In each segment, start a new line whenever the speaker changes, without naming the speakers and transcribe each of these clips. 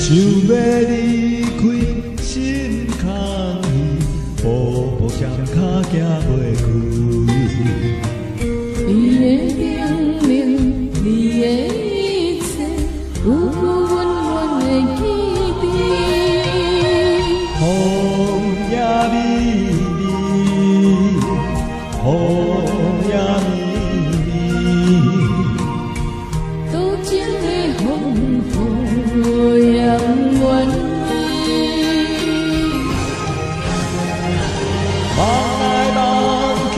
想要离开心空虚，步步险脚行袂开。
你的叮咛，你的一切，有阮阮的记忆。
风也美丽，风也美丽。
多情的风雨也愿意。
望来望去，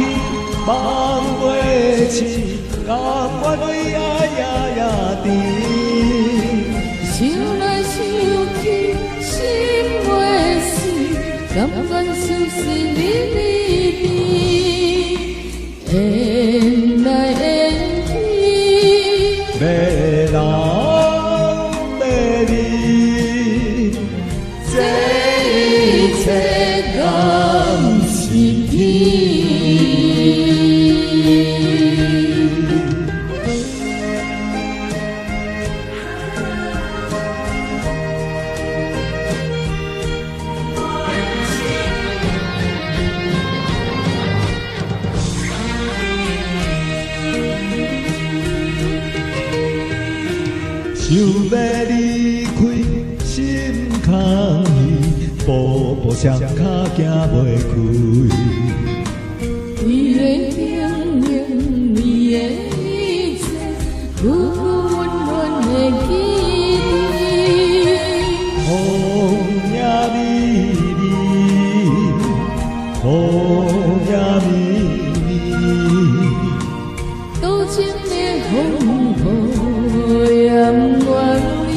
望袂清，甘愿为爱夜甜。
想来想去，心袂死，甘愿相思离离别，缘来缘去，
要人要你，这一切甘是天。想要离开心空虚，步步险脚行袂开。
你的叮咛，你的一切，有阮阮的记忆。
风也美丽，风也美丽。
多情的风雨也愿意。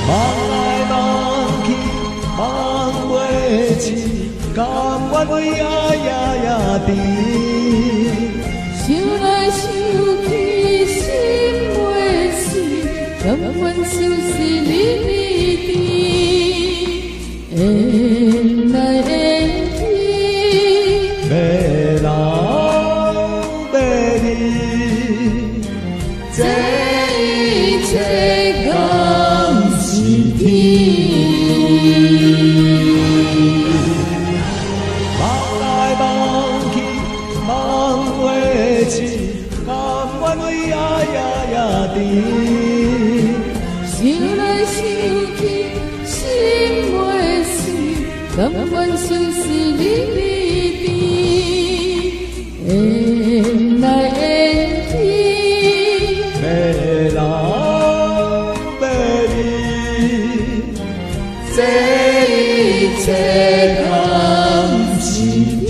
望来望去，望袂清，甘愿为爱夜甜。
想来想去，心袂死，甘愿相思离离别，缘来缘去，
要人要你，这一切甘是天。望来望去，望袂清，甘愿为爱夜甜。
想来想去，心袂死，甘愿相思离离别，缘来缘去，
要人要你，这一切甘是天。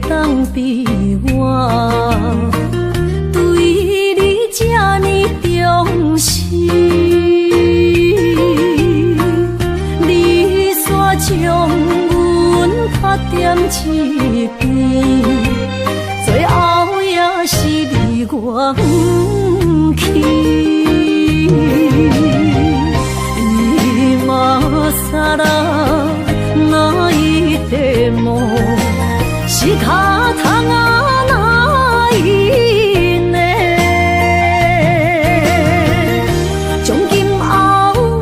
当比我对你这呢重视，你煞将阮拍点一边，最后也是你我不去。今さら泣いても仕方がないね。从今后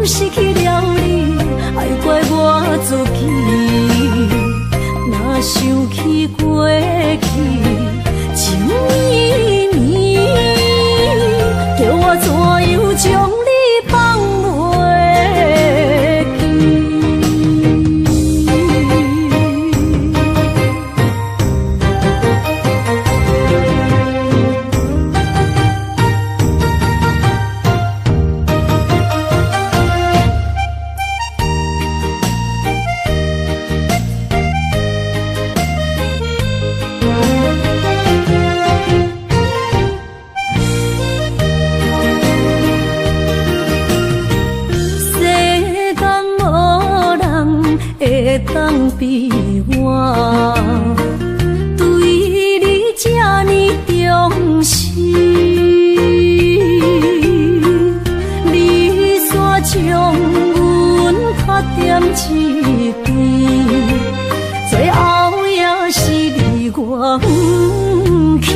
失去了你，爱怪我自己。若想起过去情绵绵，叫我怎样将你放袂送俾我，对你这呢重视，你煞将阮缺点一边，最后也是你我不去。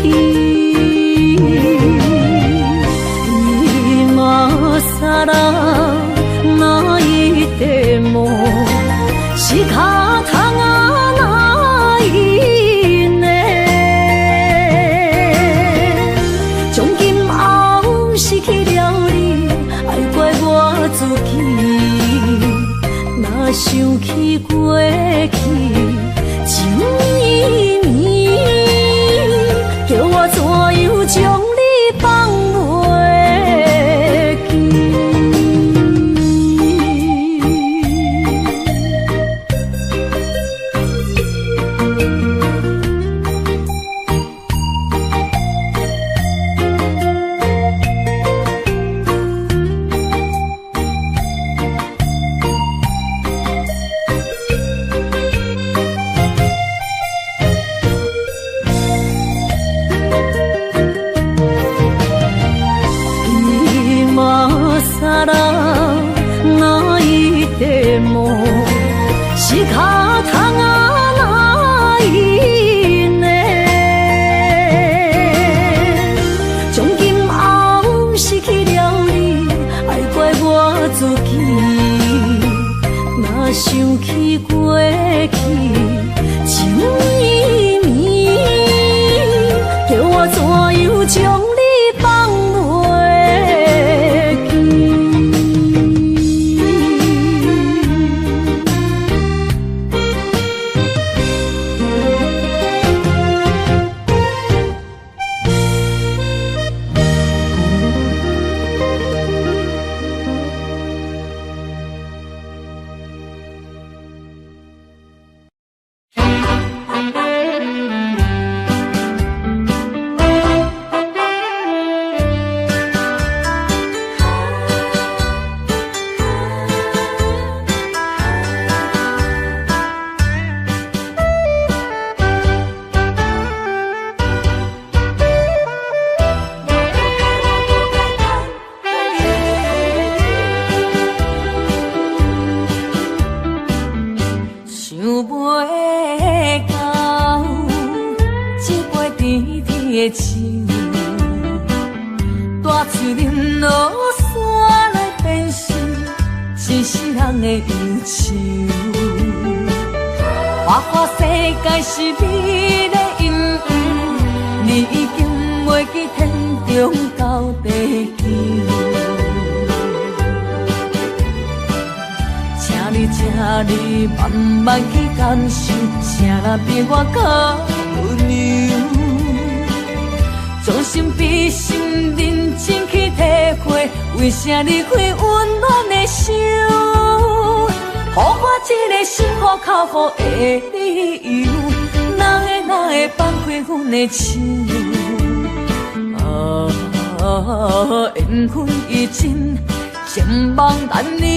さらないでも仕方がないね。从今后失去了你，爱怪我自己。若想起过去情绵绵，叫我怎样将你放袂？仕方がないね。从今后失去了你，爱怪我自己。若想起过去情绵绵，叫我怎样将你放袂记？大嘴林落山来变成一世人的忧愁，花花世界是美的阴影，你已经袂记天中到地球。请你慢慢去感受，谁人比我更温柔？将心比心，认真去体会，为啥离开温暖的手？予我一个心苦口苦的理由，哪会放开阮的手？缘分已尽，情网难留。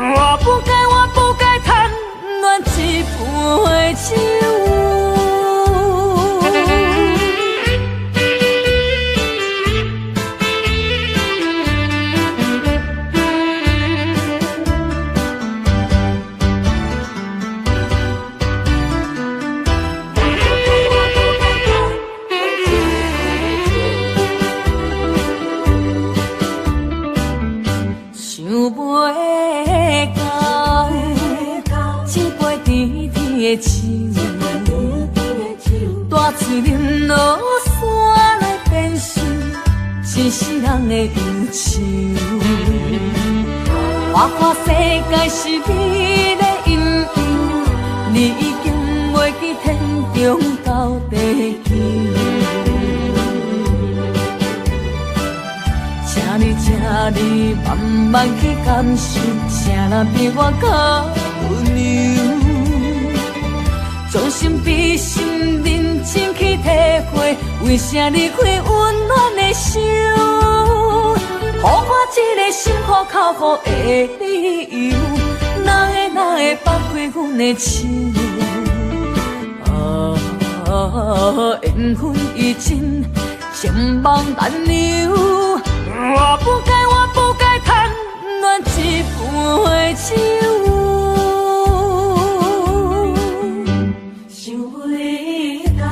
我不该贪恋一杯酒。大嘴林落山来变成一世人的忧愁，花花世界是美的阴影，你已经袂记天中到地球。请你慢慢去感受，谁人比我更温柔？将心比心，认真去体会，为啥离开温暖的手？予我一个心苦口苦的理由，哪会放开阮的手？缘分已尽，情梦难留。我不该贪恋一杯酒。想要到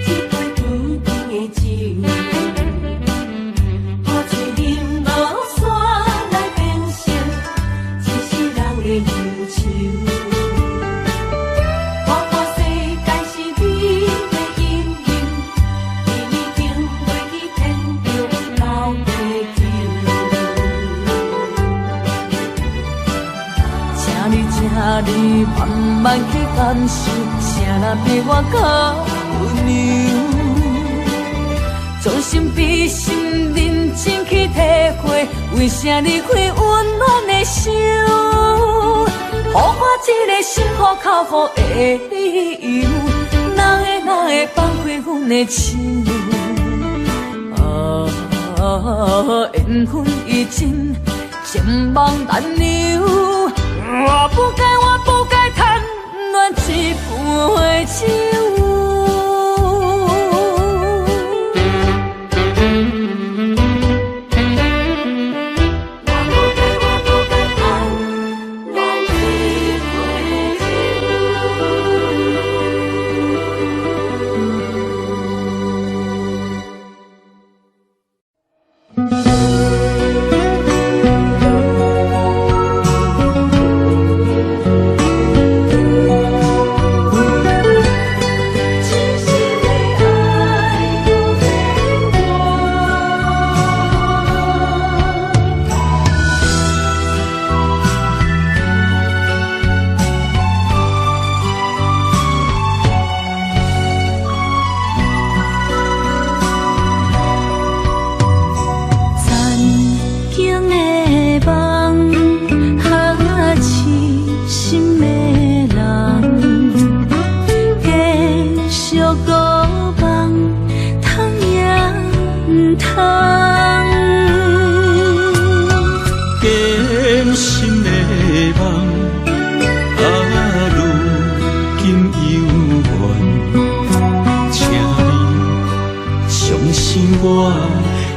一杯甜甜的酒，破醉饮落山来变成一世人的忧愁。你慢慢去感受，啥人比我较温柔？将心比心，认真去体会，为啥离开温暖的手？予我一个心苦口苦的理由，哪会放开阮的手？缘分已尽，情梦难留。我不该贪恋一杯酒。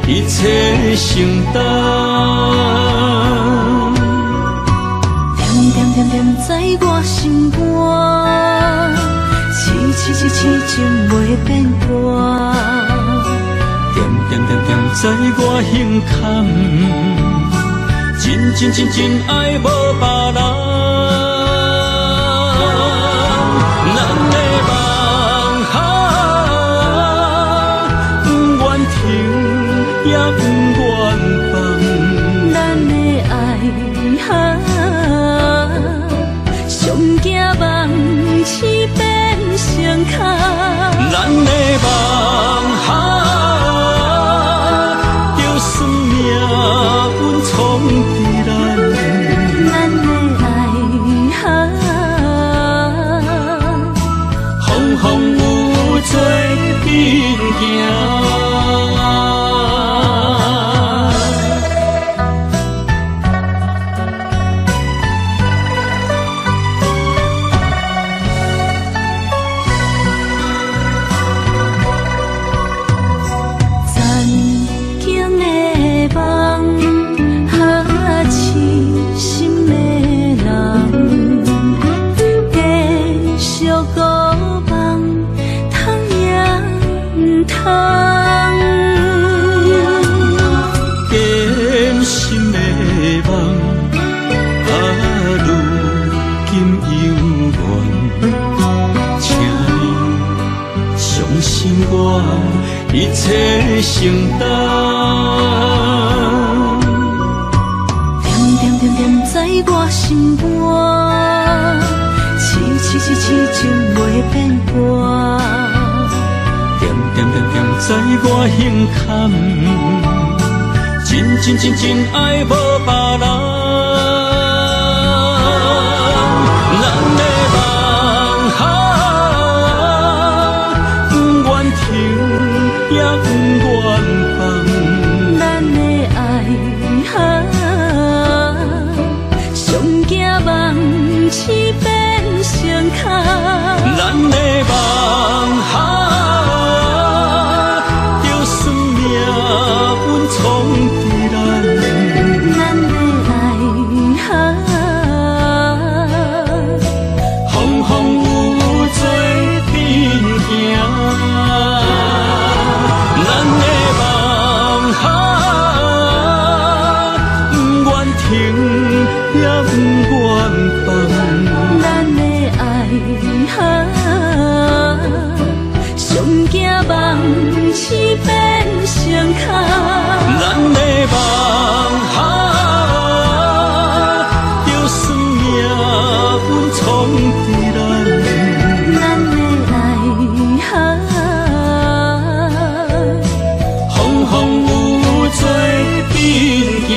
一切承担，
点在我心肝，痴情袂变卦。
点在我胸坎，真爱无别人。咱的梦不愿停，也不愿放。
咱的爱上惊梦痴变成空。
咱的梦就算命运冲伫咱，
咱的爱
风有做阵行。一切承担，
点在我心肝，痴情袂变卦。
点在我胸坎，真爱无别人。咱的梦不愿停，也不愿放。
咱的爱是变成空。
咱的梦哈，就算命运创治人，
咱的爱哈，风风雨做阵行。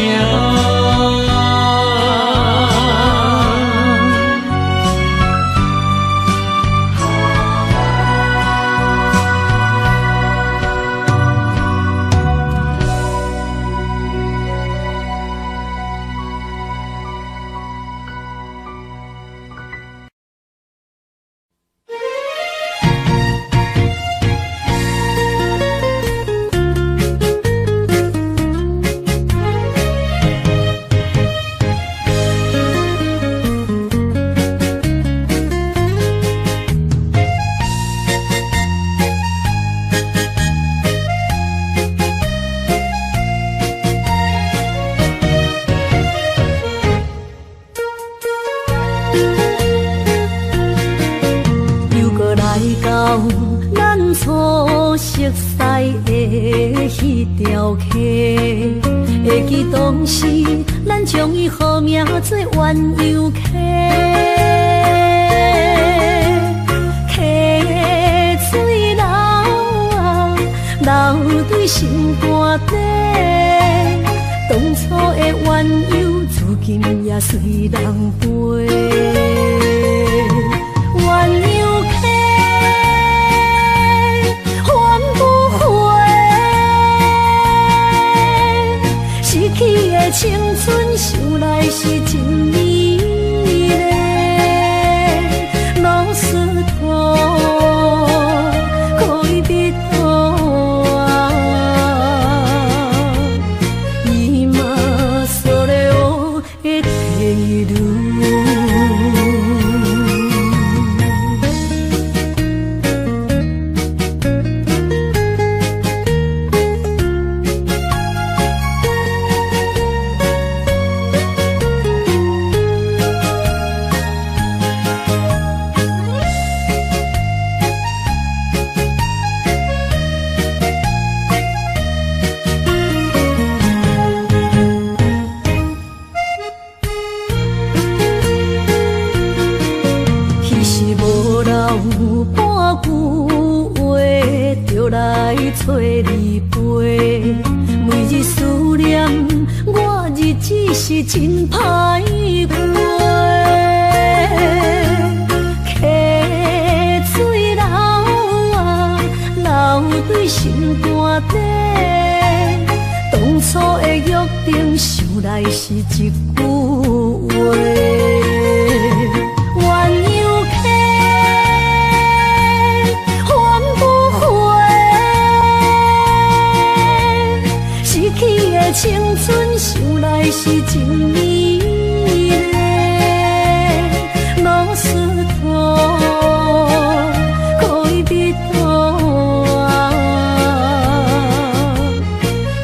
初熟悉的迄条溪，会记当时咱将伊号名做鸳鸯溪。溪水流啊，流对心肝底。当初的鸳鸯，如今也随人飞。鸳鸯溪。青春想来是真美丽，老师徒可以比多啊，伊嘛所了的体路。找你陪，每日思念我，日子是真歹过。溪水流啊，流对心肝底。当初的约定，想来是一句话。青春想来是真美丽，老师徒可以比多啊，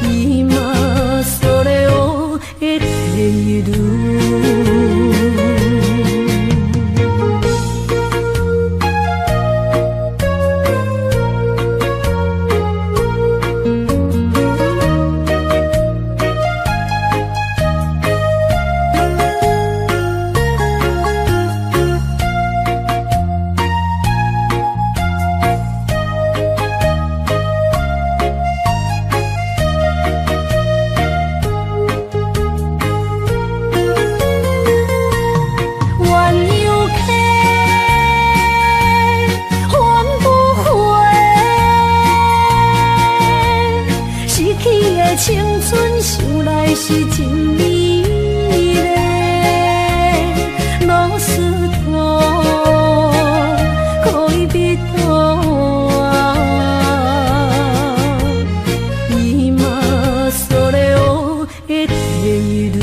伊嘛所了的体路。青春想来是真美丽，老师徒可以比多啊，伊嘛所了的体路。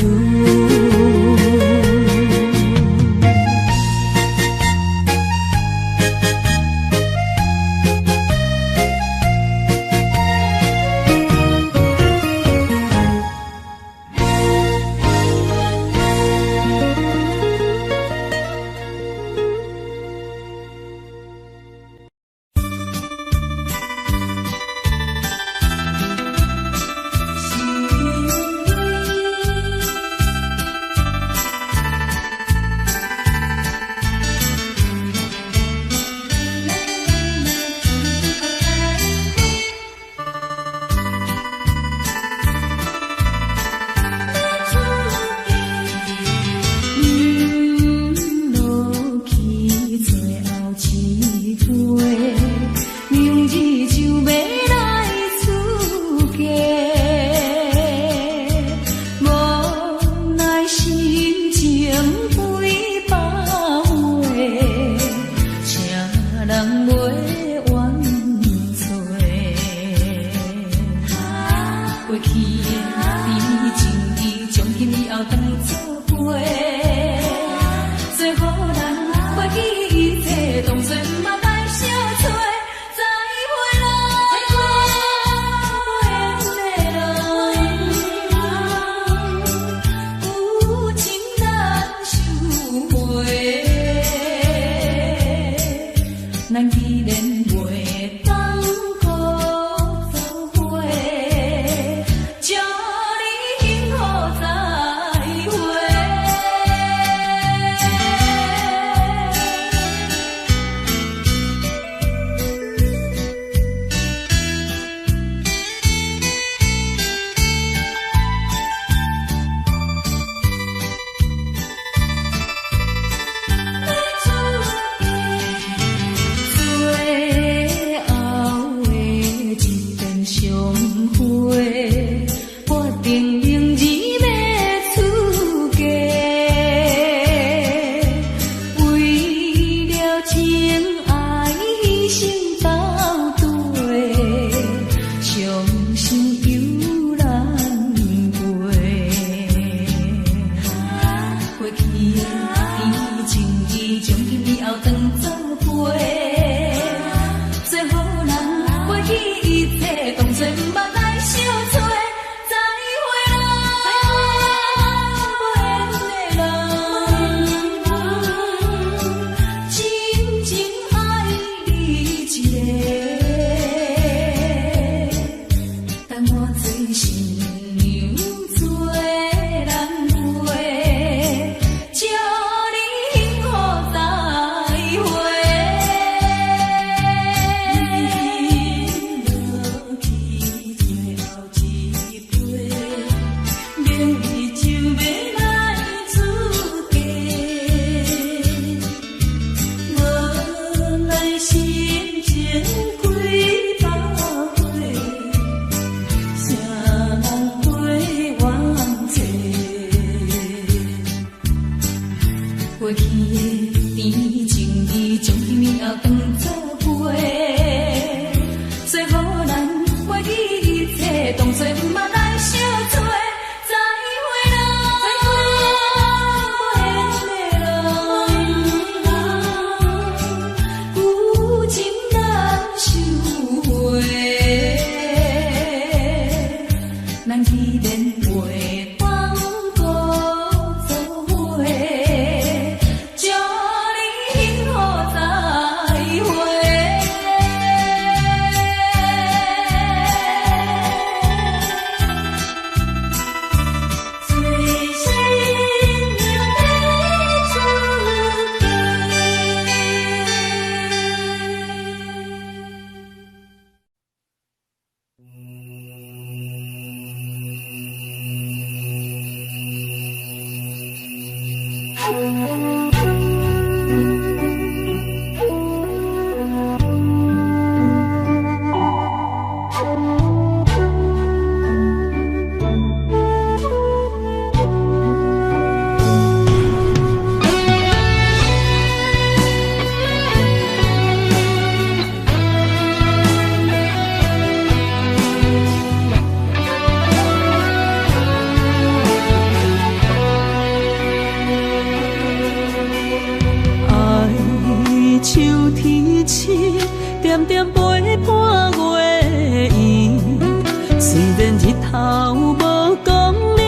去的甜情意，从今以后当作陪。最好咱袂记一切，当作毋捌来相找。再会啦，有情难收回。咱既然袂当搁做伙，祝你幸福再会。最后的一遍相会，我定仍然要出家。为了情爱牺牲斗对，伤心犹难过。过去的甜情意，从今以后当作陪。最好咱袂记一切，当作毋捌来相找。再会啦，真情爱你一个，等我做新娘做人陪，祝你幸福再会。过去的甜情意，从今以后当作陪。最好咱袂记一切，当作毋捌来相找。再会啦，有情难收回。咱既然袂当搁做伙，祝你幸福再会。最新娘要出嫁。
像天星点点陪伴月圆，虽然日头无讲你，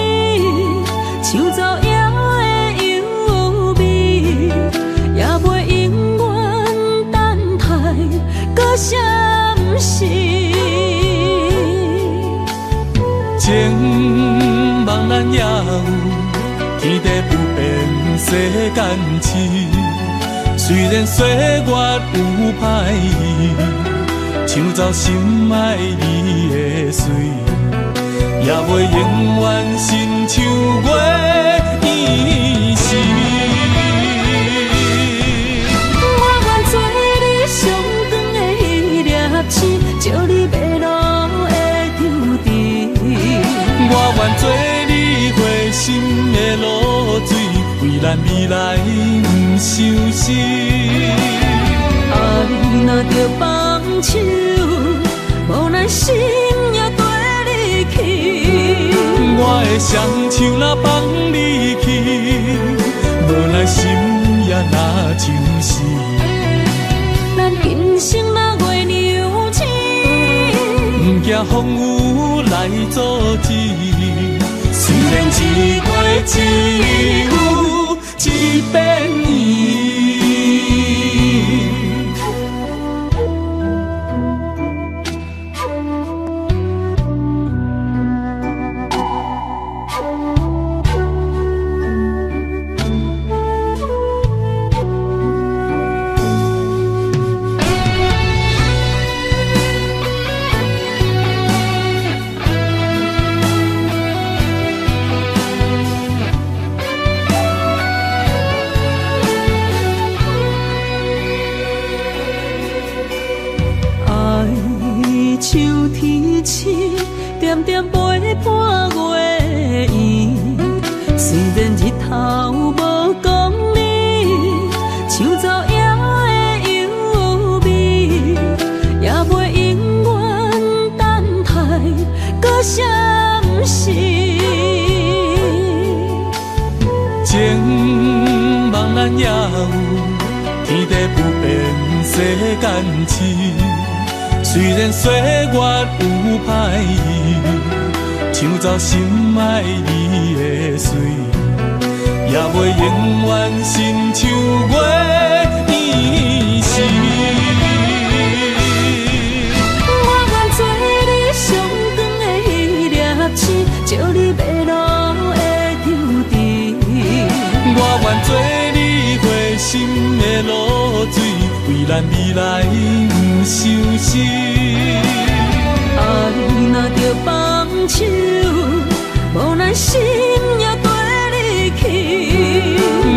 像走夜的幽味，也袂永远等待搁闪失。
情茫然也有天地不变世间事。虽然岁月有歹意，抢走心爱你的水，也袂永远亲像月依时。
我愿做你上长的迄粒星，照你迷路的丢滴。
我愿做你回心的露水，为咱未来不伤心。
爱若着放手，无奈心也跟你去。
会双手若放你去，无奈心也若像是。
咱今生若月娘星，
不惊风雨来阻止。虽然一月只有一遍年。
点点陪伴月圆，虽然日头无讲你，像早夜的幽味，也袂永远等待搁闪逝。
情茫然也有，天地不变，世间痴。虽然岁月有歹意，抢走心爱你的水，也袂永远亲像月圆时。
我愿做你上长的迄粒星，照你迷路的抽屉。
我愿做你回心的露水，为咱未来不伤心。
爱若着放手，无奈心也跟你去。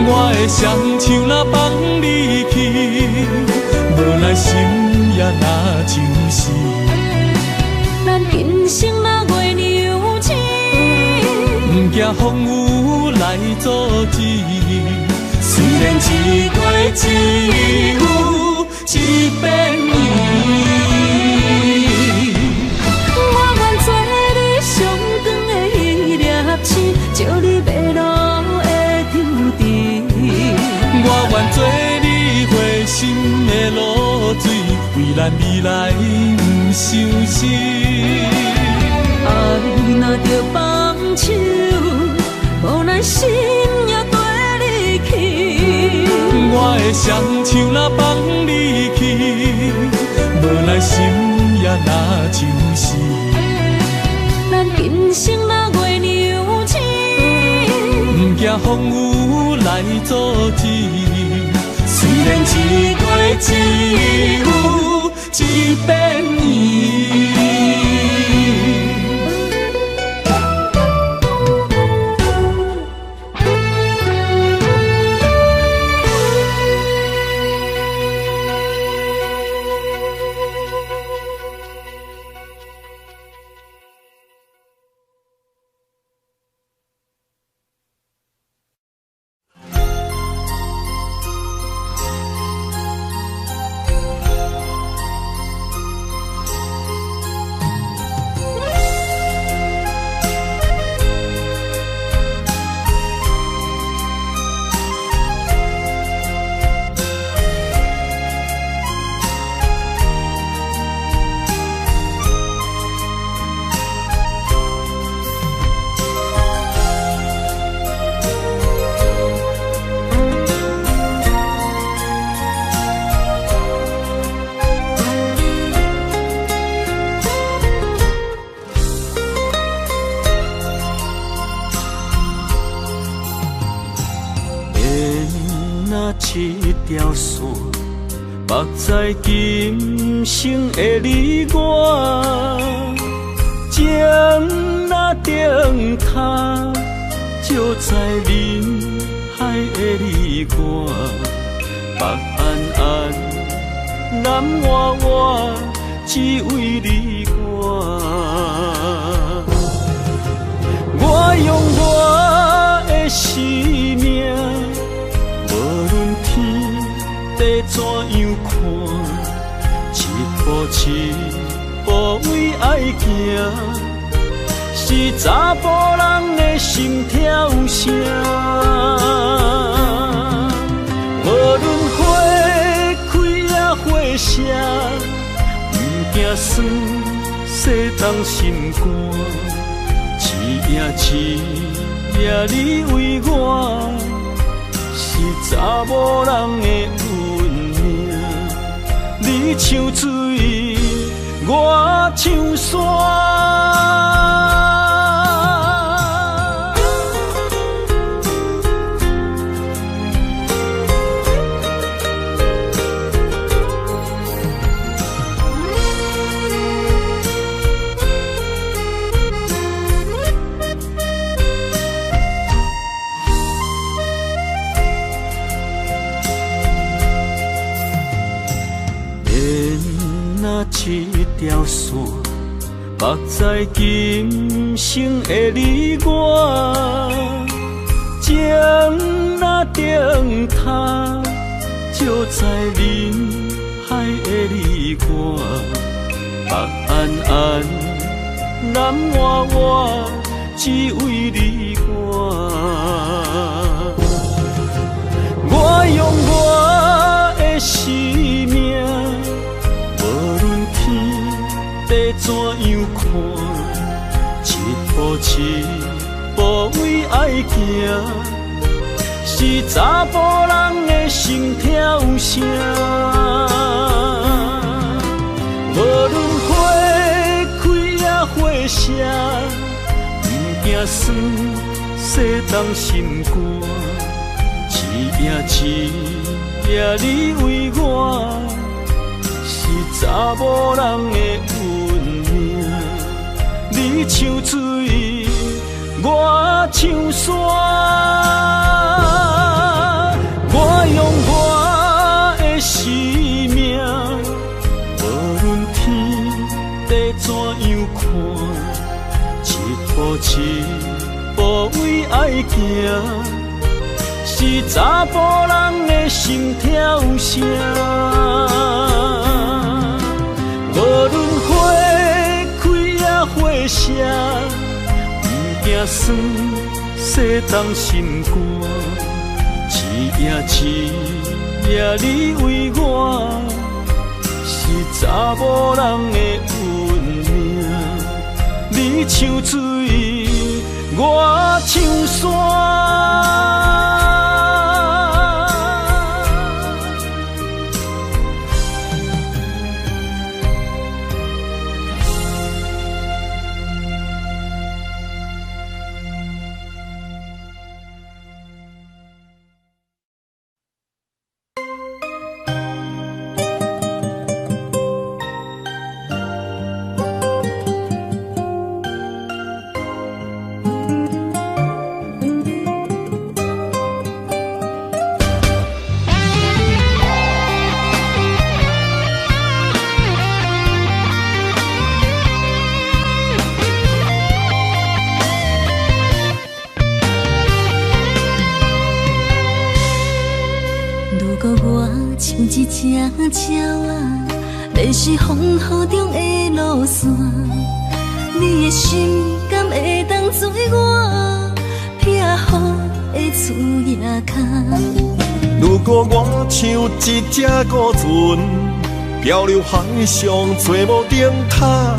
我的双手若放你去，无奈心也若像是。
咱今生若月娘星，
不惊风雨来阻止。虽然一月只有一遍年。照你迷路的抽屉，我愿做你回心的露水，为咱未来不伤心。
爱若着放手，无奈心也跟你去。
我的双手若放你去，无奈心也若像是。
咱今生若月娘星，
不惊风雨来阻止。虽然一月只有一遍年。
一条线，目在今生的你我，情若顶塔，照在人海的你我，北暗暗，南弯弯，只为你我。我用我的生命。地怎样看？一步一步为爱行，是查甫人的心跳声。无论花开也花谢，不惊酸洗动心肝。一夜你为我，是查某人的运命。你像水，我像山。一条线，目在今生的你我，情若灯塔，照在人海的你我，北暗暗，南弯弯，只为你我。我用我的生命。地怎样看？一步一步为爱行，是查甫人的心跳声。无论花开也花谢，不惊酸洗动心肝。一夜你为我。是查某人的运命，你像水，我像山。我用我的生命，无论天地怎样看，一步一步为爱行，是查甫人的心跳声。无论花开也花谢，不惊酸洗动心肝。一夜你为我，是查某人的运命。你像水，我像山。
一只鸟啊，迷失风雨中的路线，你的心敢会当做我避雨的厝夜空？
如果我像一只孤船，漂流海上做无顶塔，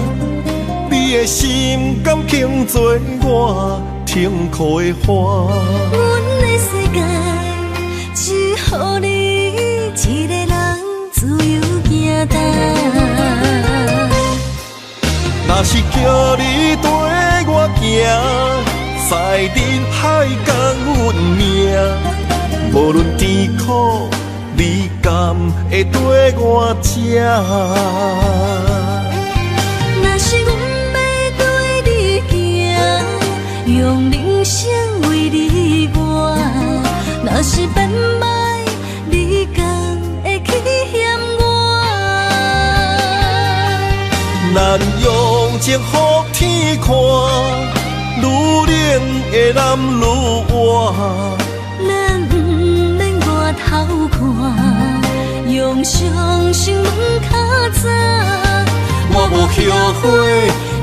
你的心敢肯做我停靠的花？
阮的世界只予你一个人自由行动。
若是叫你跟我行，在人海共运命，无论甜苦，你敢会跟我吃？
若是阮要对你行，用人生为你活，若是变歹，你敢会去嫌我？
咱用情予天看，愈冷的男愈活。
咱不免外头看，用双心门较早。
我无后悔，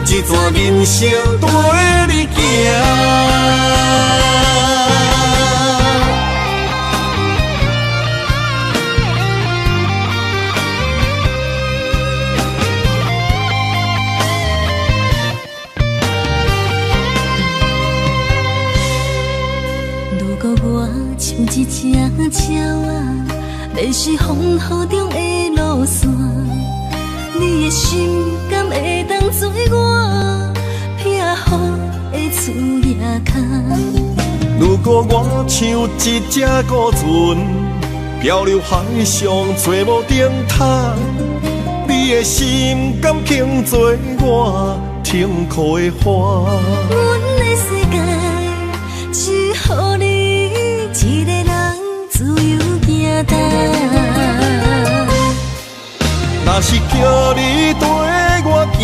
一段人生跟
如果我像一只鸟啊，迷失风雨中的路线，你的心敢会当做我避雨的厝野脚？
如果我像一只孤船，漂流海上找无顶塔，你的心敢肯做我停靠的花？
阮的世界只予你一个人自由行踏。
若是叫你跟我行，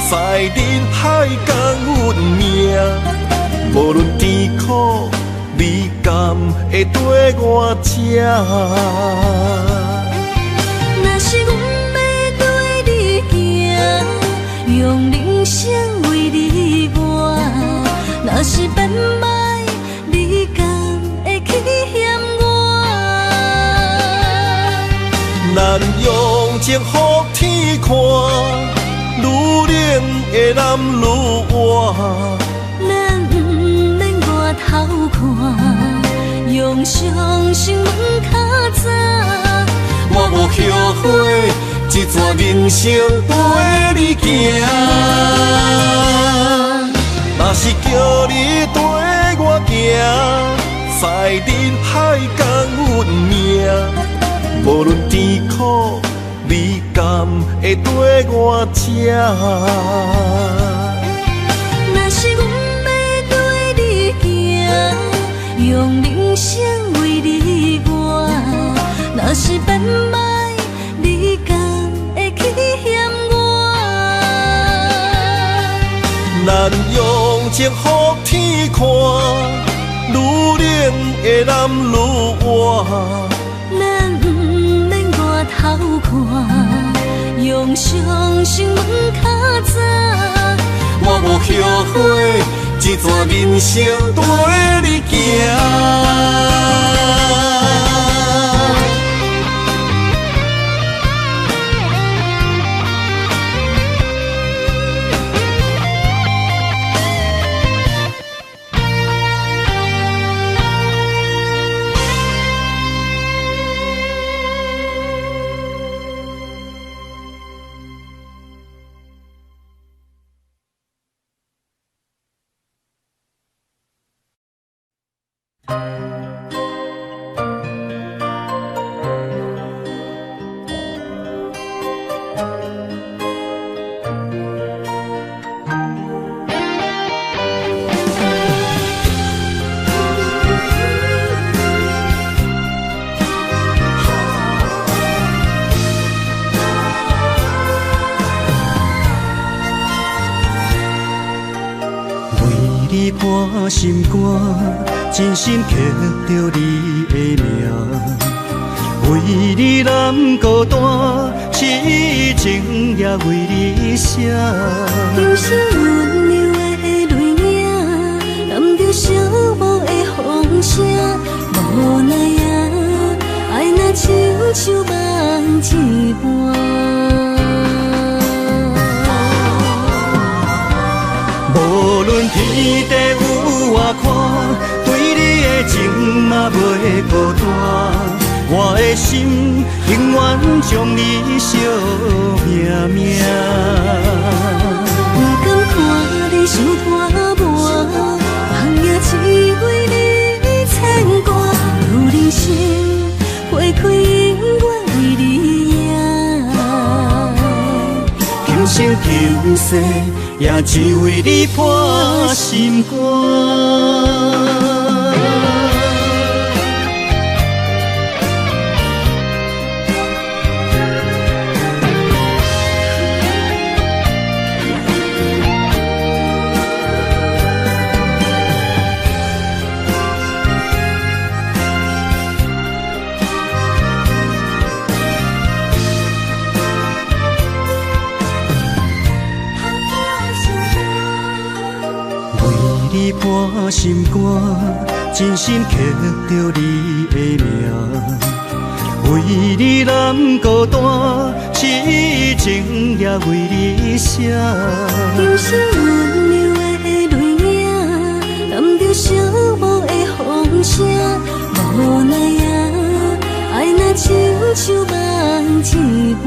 在人海共阮命。无论甜苦，你敢会跟我吃？
若是阮要对你行，用人生为你活，若是变歹，你敢会去嫌我？
咱用情予天看，愈冷的男愈活。
咱不免外头看，用双心门较早。
我无后悔，一段人生陪你行。若是叫你跟我行，在人海共阮命。无论甜苦，你敢会跟我吃？
若是阮要对你行，用人生为你活，若是变歹，你敢会去嫌我？
咱用情予天看，愈冷的男愈活。
咱不免外头看，用双心门较早。
我无后悔，一段人生陪你行。
你伴心肝，真心刻着你的名。为你难孤单，痴情也为你写。
人生温柔的泪影，染着寂寞的风声。无奈啊，爱若亲像梦一般。
无论天地有外宽，对你的情嘛袂孤单。我的心永远将你惜命命。
不敢看你伤拖磨，梦也只为你牵挂。有人生花开永远为你赢，
今生今世也只为你破心肝。为你破心肝，真心刻着你的名。为你难孤单，痴情也为你写。
忧伤温柔的泪影，染着寂寞的风声。无奈啊，爱若亲像梦一般。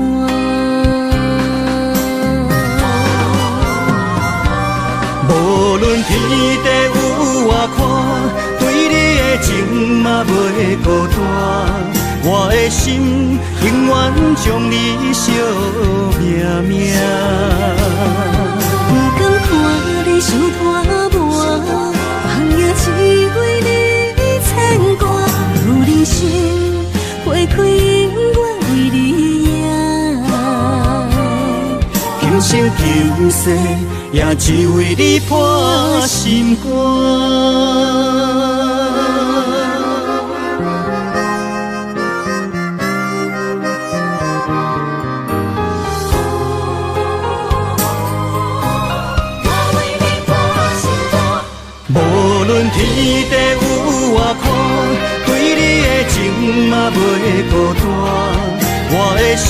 无论天地有外宽，对你的情嘛袂孤单。我的心永远将你惜命命。
不甘看你受拖磨，梦也只为你牵挂。有人生花开永远为你赢，
今生今世也只为你破心肝。无论天地有外宽，对你的情嘛袂孤单。我的心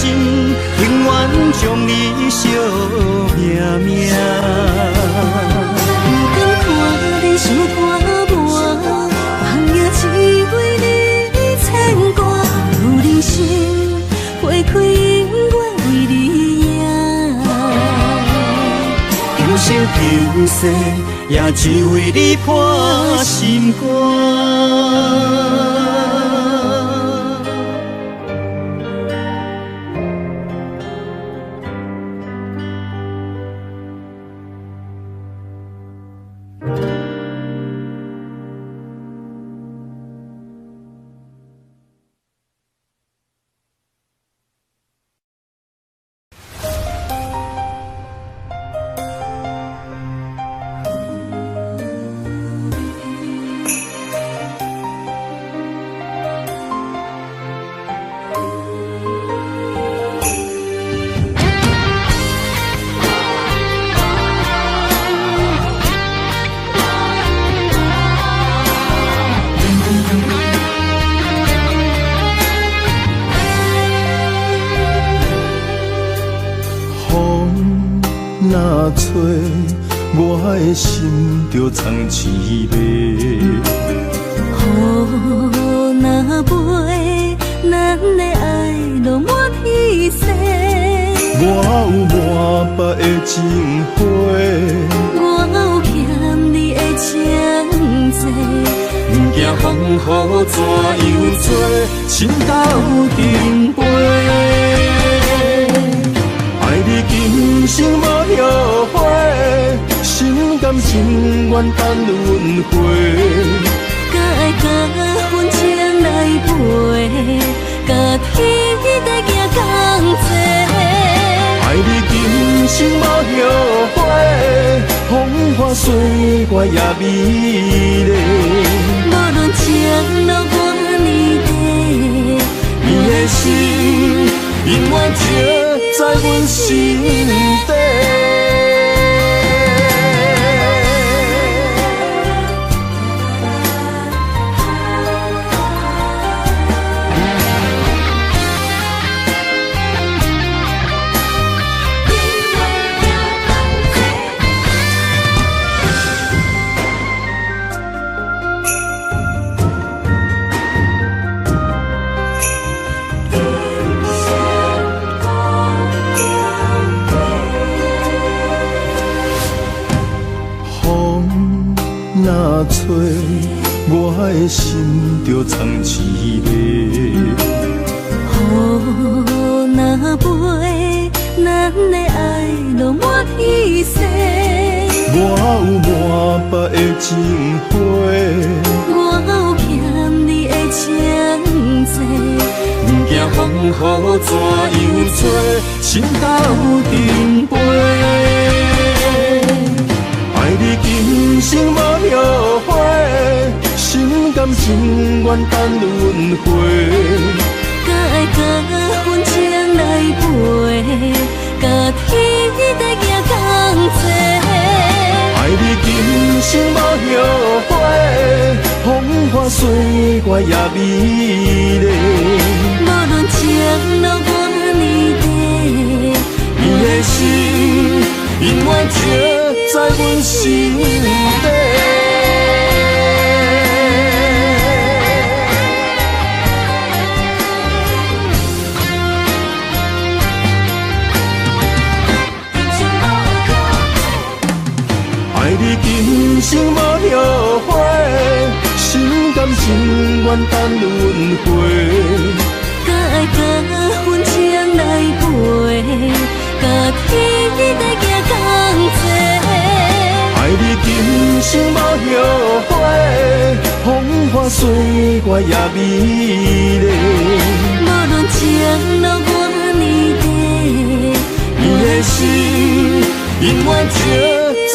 永远将你惜命命。
不甘看你受拖磨，梦也只为你牵挂。有人生花开永远为你赢，
今生今世也只为你破心肝。
若吹，我的心就藏滋味。
雨若飞，咱的爱落满天星。
我有满腹的情花，
我有欠你的情债。
不惊风雨怎样做，心斗阵飞。爱你今生无后悔，心甘情愿等轮回。
甲爱甲阮情来陪，甲天地行同齐。
爱你今生无后悔，风花雪月也美丽。
无论情路偌呢短，
你的心永远刻在阮心底。
若吹，我的心就藏滋味。
雨若飞，咱的爱落满天星。
我有满腹的情花，
我有欠你的情债。
不惊风雨怎样做，心斗阵飞。爱你今生无后悔，心甘情愿等轮回。
甲爱甲阮情来陪，甲天地行同齐。
爱你今生无
花水月也美丽。
无论情路我年底，
伊的心永远刻在阮心底。爱你今生无后悔，心甘情愿等轮回。
甲爱甲份情来陪，甲天在行同齐。
爱你今生无后悔，风花水月也美丽。
无论情路我年底，
伊的心永远刻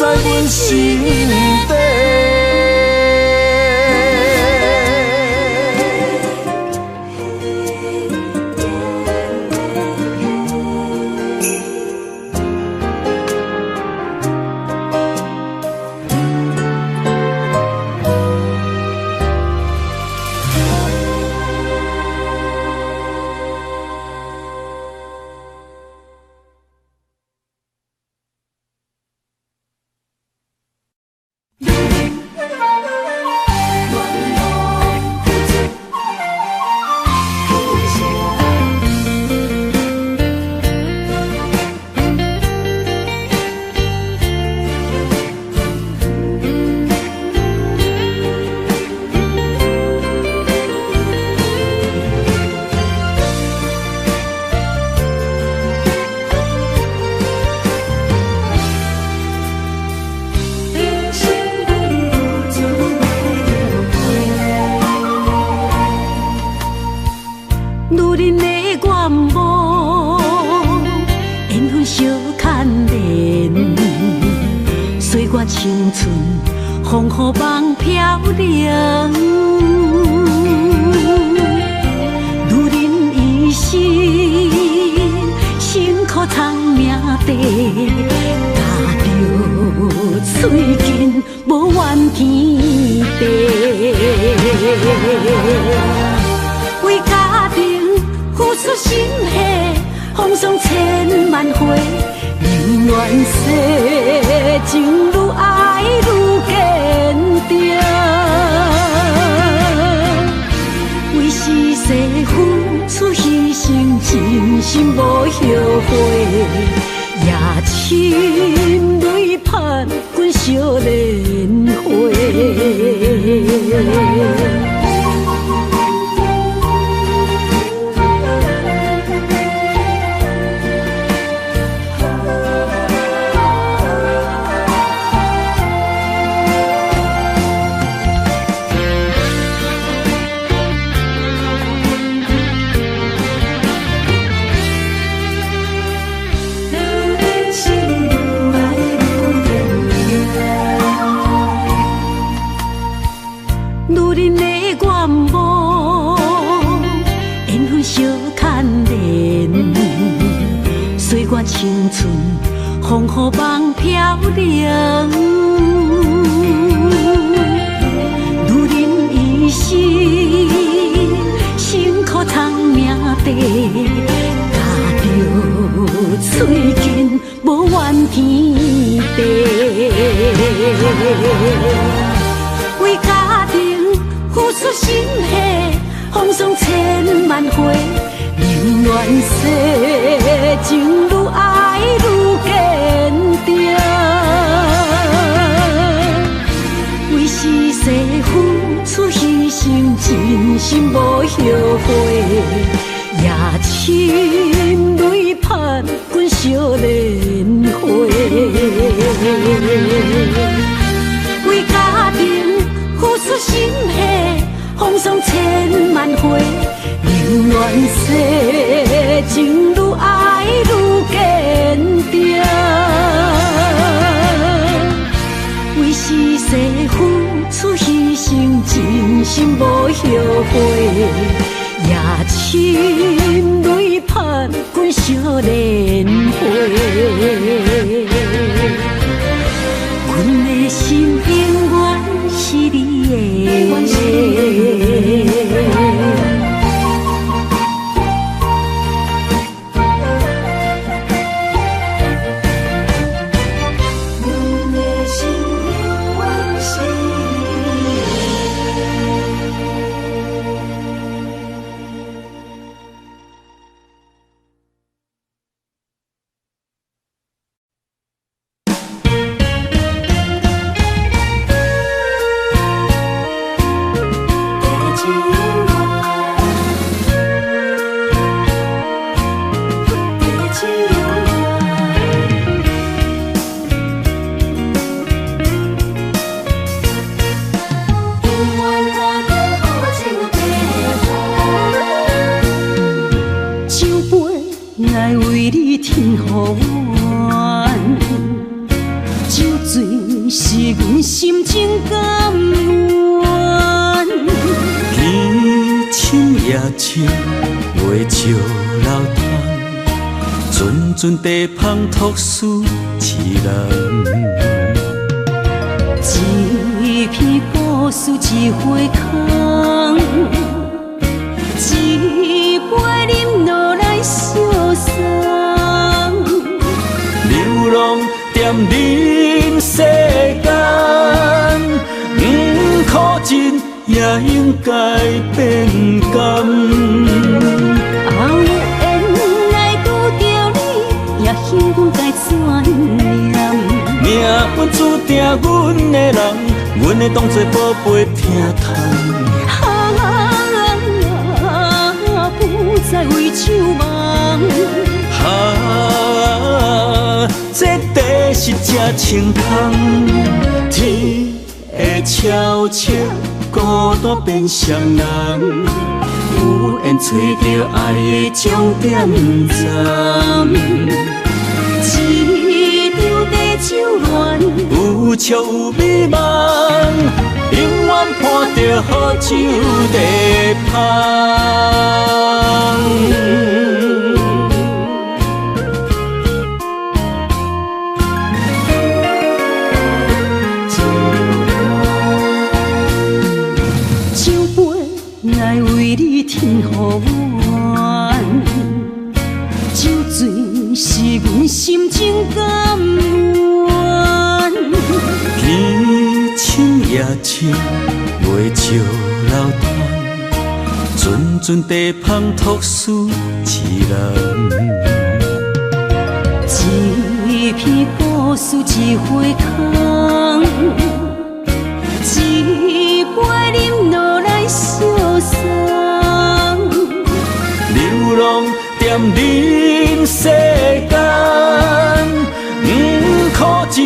在阮心底。
青春风雨梦飘零，女人一生辛苦藏命地，踏着嘴筋无怨天地，为家庭付出心血，风霜千万回。宁愿世情愈爱愈坚定，为是世付出牺牲，真心无后悔，也深泪盼阮少年花。青春风雨梦飘零，女人一生辛苦藏命地，踏着嘴筋无怨天地，为家庭付出心血，风霜千万回。宁愿世情愈爱愈坚定，为是世付出牺牲，真心无后悔，也深泪盼阮少年花。为家庭付出心血，风霜千万回。宁愿世情愈爱愈坚定，为是世付出牺牲，真心无后悔，也深泪盼阮少年花。阮的心永远是你的。是阮心情甘愿。
天深夜深，月照楼窗，阵阵地芳吐丝凄人。
一片故事一回空，一杯饮落来相送。
流浪踮人世间，不可真也应该变甘。
后缘来拄着你，也幸阮该怎念？
命运注定阮的人，阮会当作宝贝疼痛。不再为酒梦。这地是真清风，天会悄悄孤单变双人，有缘找到爱的终点站。一场地酒恋，有笑有美梦，永远伴着好酒地芳。酒杯来为你添予阮，酒醉是阮心情甘愿。天深夜深，月照楼窗，阵阵地芳吐丝凄人。
一片故事一回空，一杯饮落来相送。
流浪踮人世间，不可真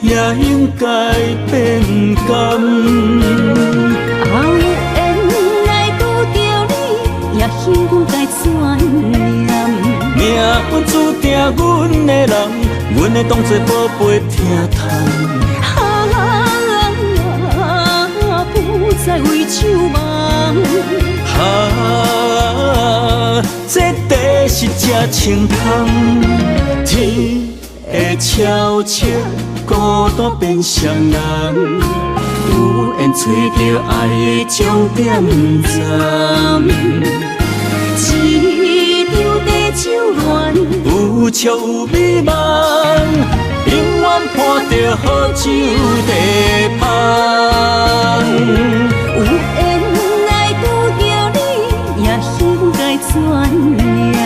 也应该变甘。
后缘来拄着你，也幸阮该怎念？
命运注定阮的人，阮会当作宝贝疼痛。不再为酒梦。这地是真清风，天会悄悄孤单变双人，有缘找到爱的终点站。一场地酒恋，有笑有美梦，永远伴着好酒地芳。
有缘来拄着你，也幸该怎念？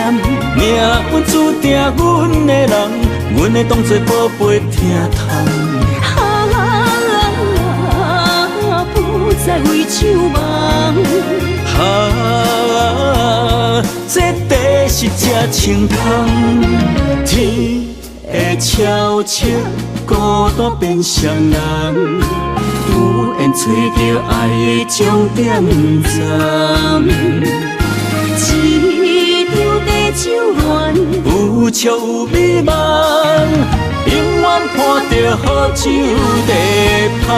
命运注定阮的人，阮会当作宝贝疼痛。
不再为酒梦。
这地是真清风，天会悄悄孤单变双人，有缘找到爱的终点站。一场地酒恋，有笑有美梦，永远伴着好酒地芳。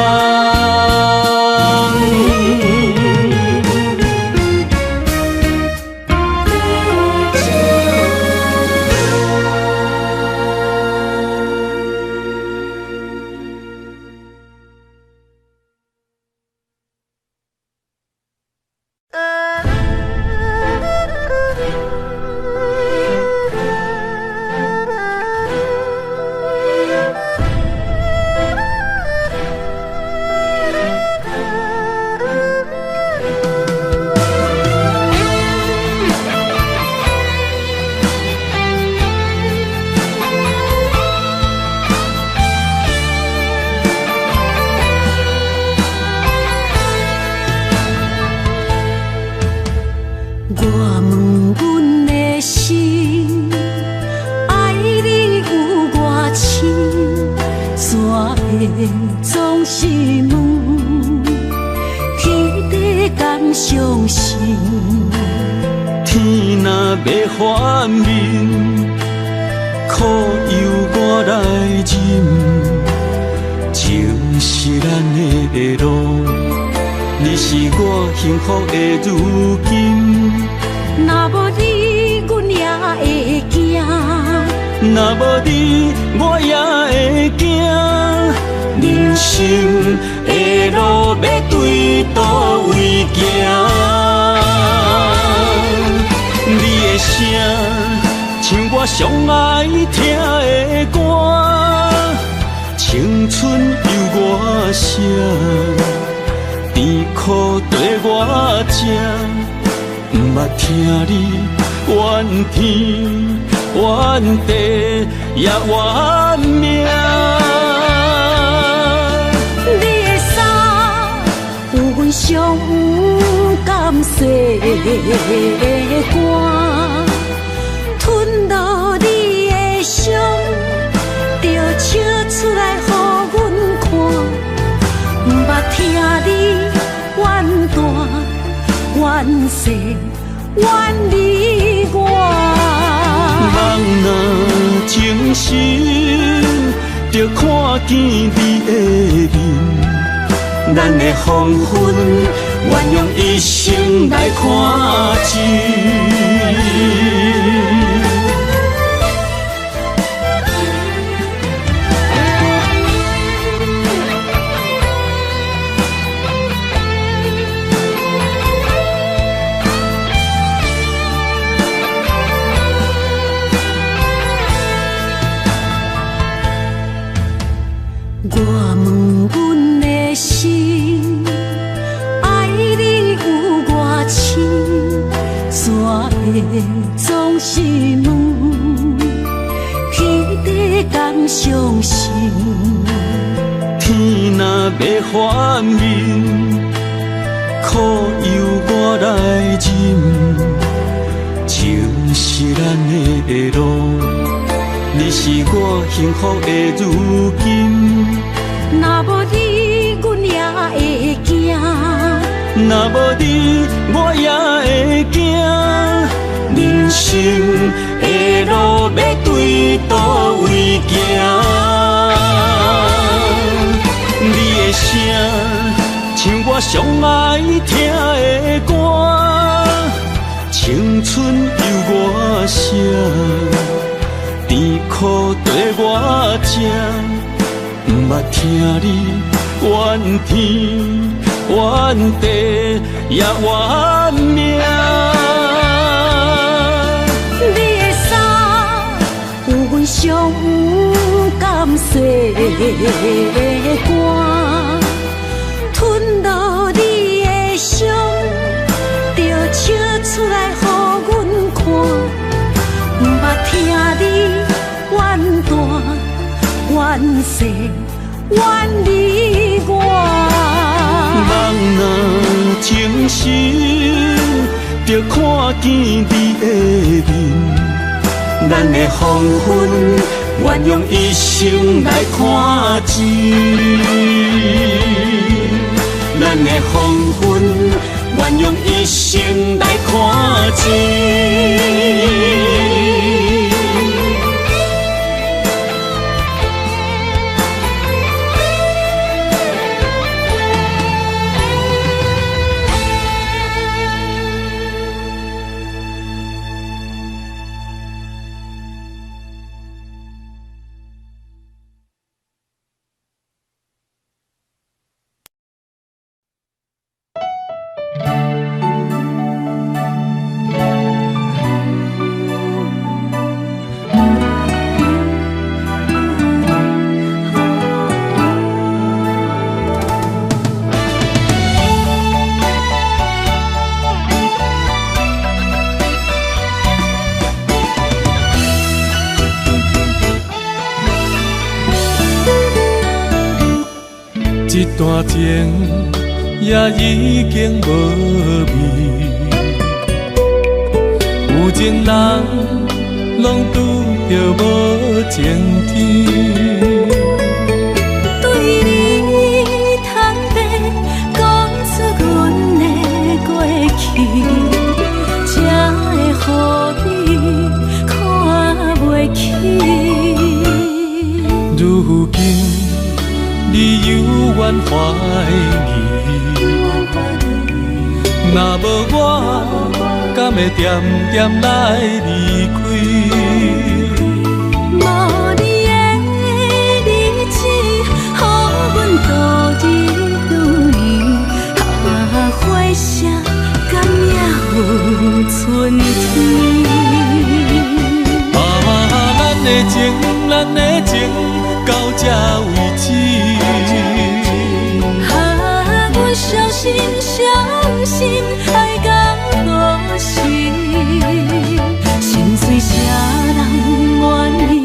总是问，天地敢相信？
天若要反面，可由我来忍，情的路，你是我幸福的如今。
若无你，阮也会惊；
若无你，我也会惊。人生的路要对倒位行？你的声，像我上爱听的歌，青春由我写，甜苦对我吃，不捌听你怨天怨地也怨命。
你的衫有阮上不甘洗的汗，吞落你的伤，就笑出来予阮看。不捌听你怨大怨小怨你我。
人若情深，就看见你的面，咱的黄昏，愿用一生来看尽。
我问阮的心，爱你有偌深，怎会总是问，彼地敢相信？
天若要反面，苦由我来忍，情是咱的路，你是我幸福的如今。
若无你，阮也会惊；
若无你，我也会惊。人生的路要对倒位行？你的声，像我上爱听的歌，青春由我写，甜苦对我吃。不捌听你怨天怨地也怨命。
你的衫有阮上不甘洗的汗，吞落你的伤，就笑出来予阮看。不捌听你怨大怨小怨你我。
人若情深，就看见你的面，咱的黄昏，愿用一生来看尽。咱的黄昏，愿用一生来看尽。
一段情也已经无味，有情人拢拄着无情天。
对你通白讲出阮的过去，才会予你看袂起。
如今你由怨怀疑。若无我，敢会点点来离开？
无你的日子，予阮度日如年。花谢，敢也有春天？
咱的情到这为止。
阮相信爱到何时？心碎啥人愿意？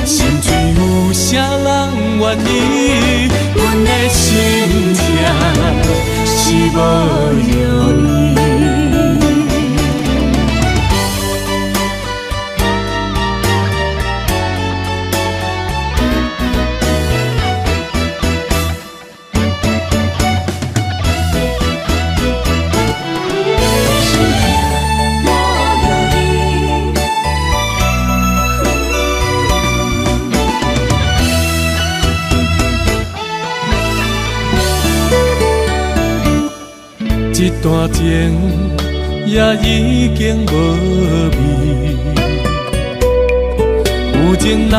心碎有啥人愿意？阮的心痛是无容易。一段情也已经无味，有情人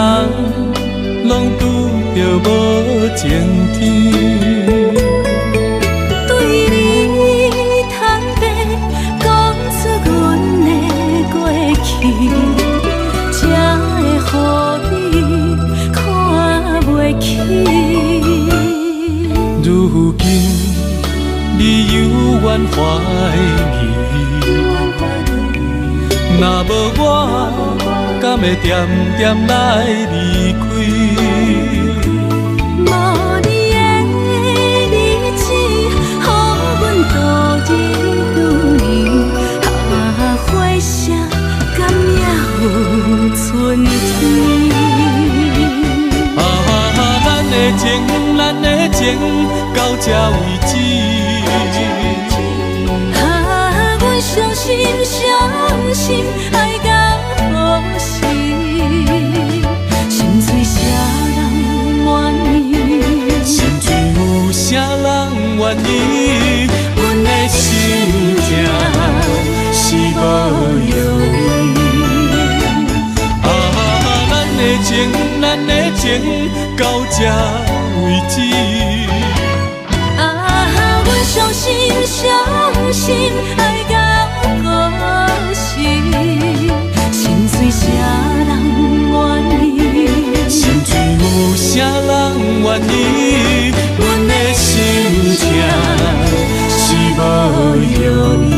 拢拄着无情天。
对你坦白，讲出阮的过去，才会予你看袂起。
如今你有怨怀疑，若无我，敢会点点来离开？
无你的日子，予阮度日如年。花谢，敢也有春天？
咱的情到这为止。
阮相信爱到何时？心碎啥人愿意？
心碎有啥人愿意？阮的心痛是无容易。咱的情到这为止。
阮相信爱到何时？心碎啥人愿意？
心碎有啥人愿意？阮的心痛是无容易。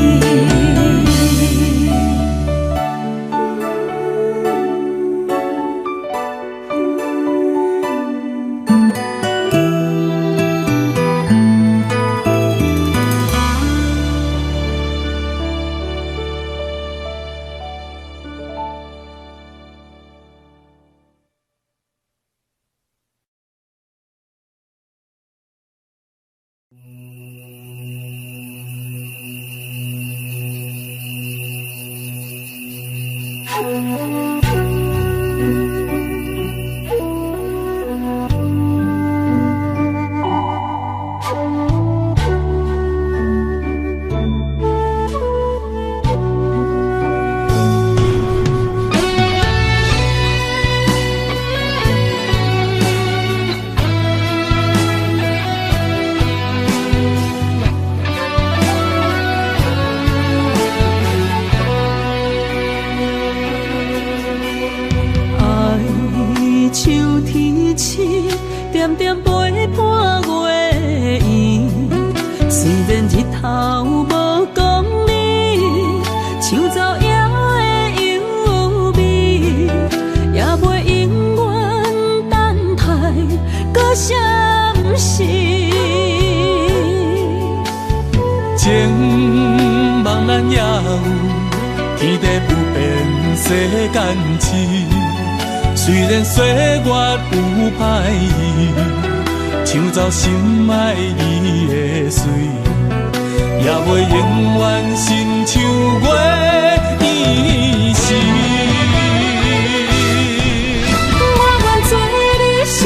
情茫然也有天地不变世间事，虽然岁月有歹意，抢走心爱伊的水，也袂永远亲像月伊是。
我愿做你上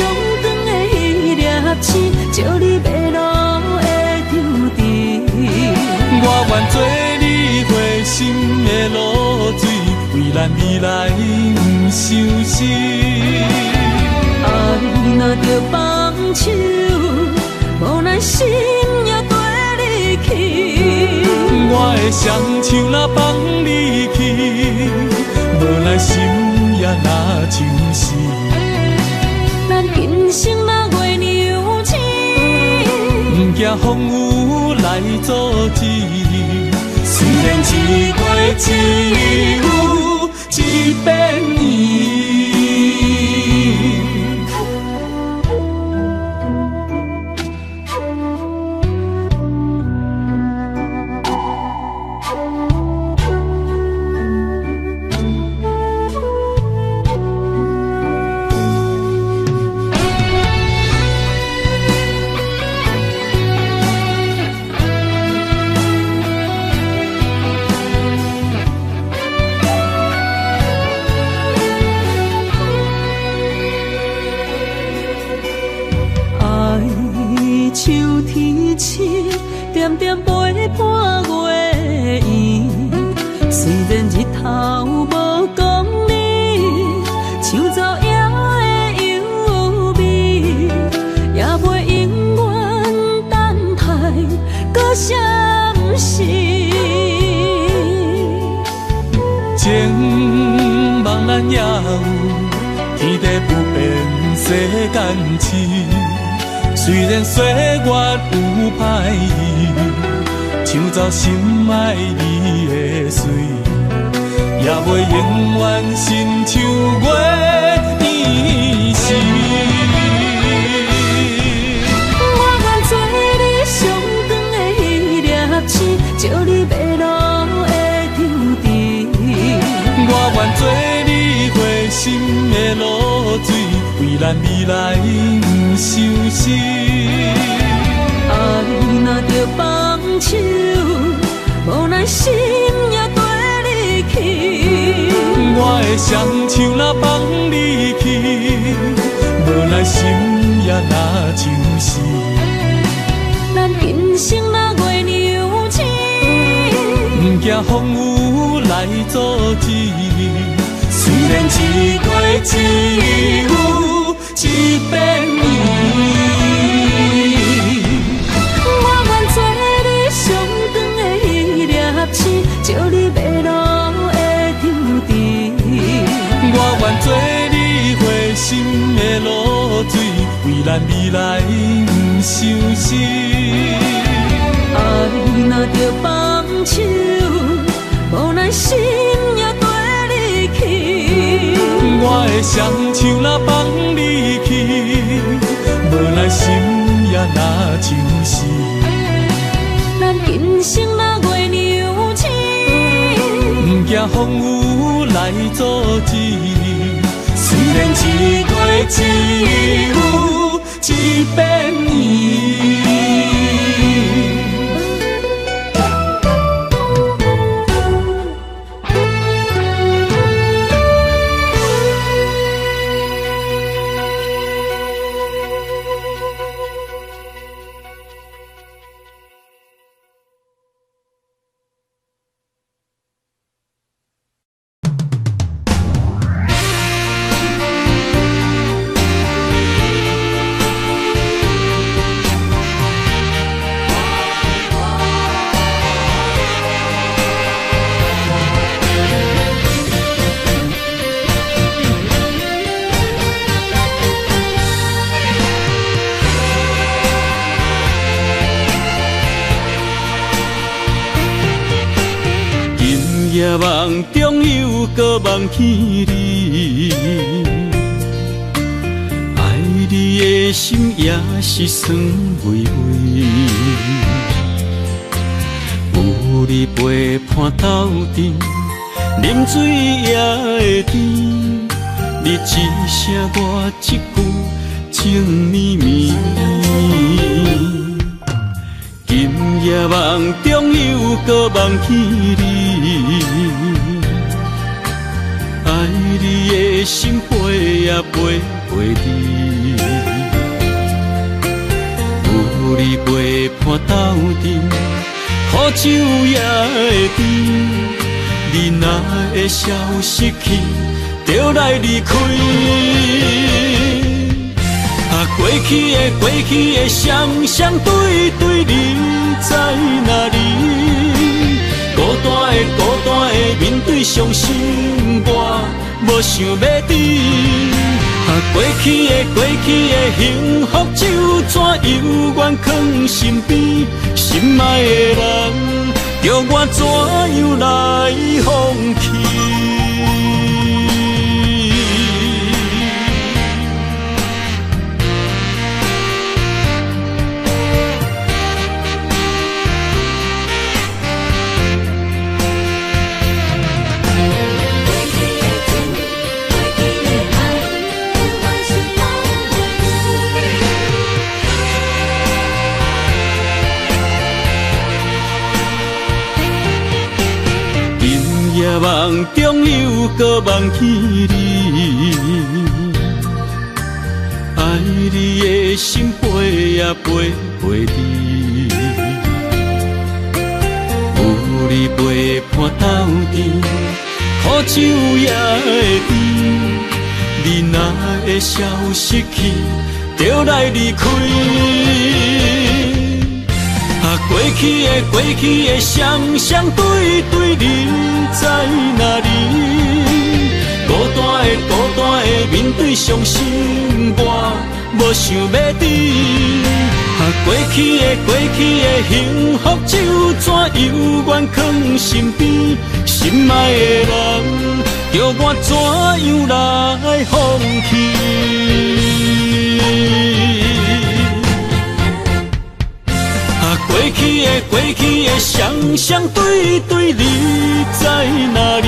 长的迄粒星，照你。
心的露水，为咱未来不伤心。
爱若着放手，无咱心也跟你去。
我的双手若放你去，无咱心也若像死。
咱今生若月娘星，
不惊风雨来阻止。虽然一月一有一变圆。
点点陪伴月圆，虽然日头无讲你，像早夜的幽味，也袂永远等待搁闪烁。
情茫然也有，天地不变，世间痴。虽然岁月有歹意，抢走心爱你的水，也袂永远亲像月圆时。
我愿做你上长的迄粒星，照你迷路的trotro
我愿做你回心的露水，为咱未来不伤心。
爱若着放手，无咱心也跟你去。
我的双手若放你去，无咱心也若像死。
咱今生若月娘星，
不惊风雨来阻止。虽然一月一有一变圆。照你迷路的trotro我愿做你回心的露水，为咱未来不伤心。
爱若着放手，无咱心也跟你去。
我的双手若放你去，无咱心也若像死。
咱今生若月娘星，
不惊风雨来阻止。虽然一月一有一变圆。夜梦中又搁梦起你，爱你的心也是酸微微。有你陪伴斗阵，啉水也会甜。你一声我一句，情绵绵。今夜梦中又搁梦起你，爱你的心飞啊飞袂离。有你陪伴斗阵，
苦酒也会甜。你若会消失去，就来离开。过去的双双对对，你在哪里？孤单的面对伤心，我无想要知。过去的幸福就怎犹原藏身边？心爱的人，叫我怎样来放弃？梦中又搁梦起你，爱你的心飞呀飞你，有你陪伴斗阵，苦酒也会甜。你若会消失去，就来离开。过去的双双对对，你在哪里？孤单的面对伤心，我无想要知。过去的幸福就怎犹原藏身边？心爱的人，叫我怎样来放弃？过去的双双对对，你在哪里？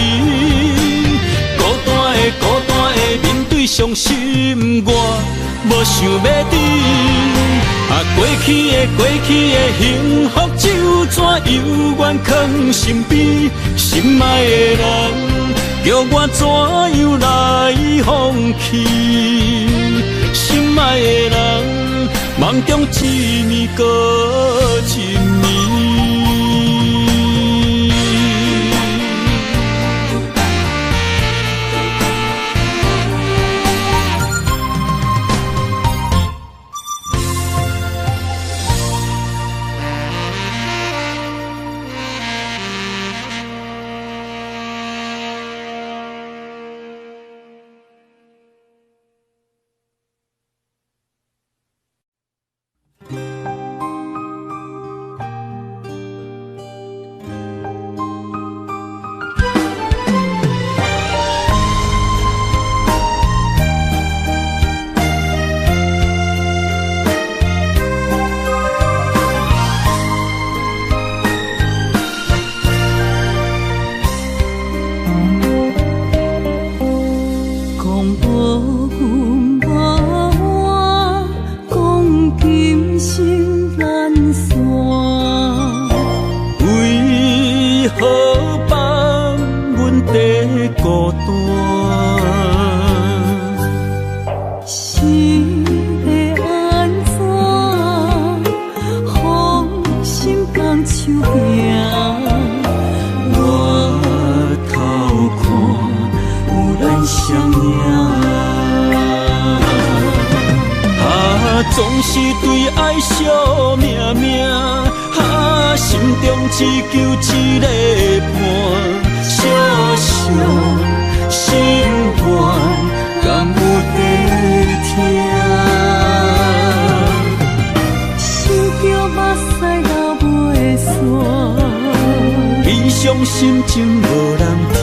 孤单的面对伤心，我无想要知。过去的幸福就怎犹原藏身边？心爱的人，叫我怎样来放弃？心爱的人，梦中一年过一年。总是对爱惜命命，心中只求一个伴，小小心愿，敢有地听？想着目屎流袂煞，悲伤心情无人听。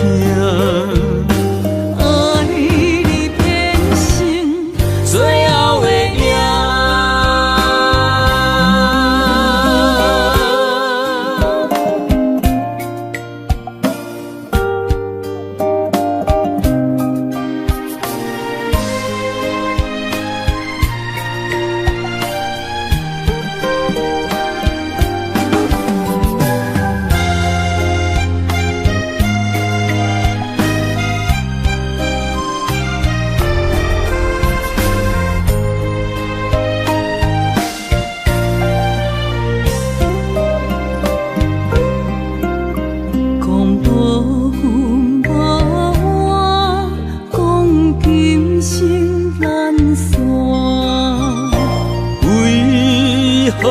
好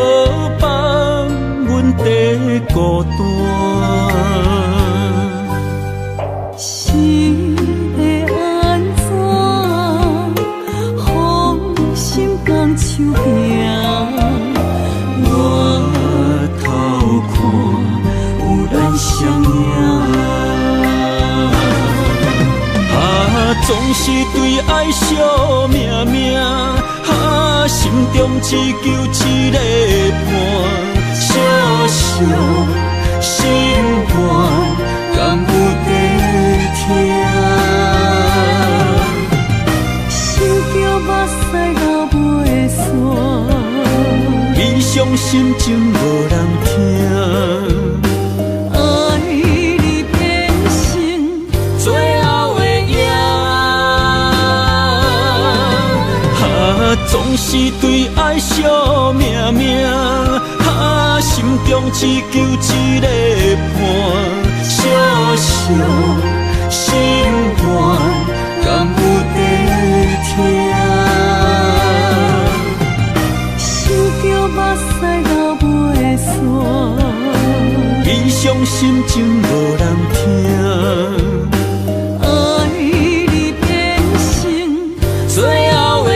放阮在孤单。
是要安怎？风心放手行，
我头看有咱相影。总是对爱惜命命，心中只求一个伴，小小心愿，敢有在听？
想着目屎流袂煞，
悲伤心情无人听。总是对爱惜命命，心中只求一个伴，小小心愿，敢有在听？
想着目屎流袂煞，
悲伤心情无人听。
爱你变成
最后的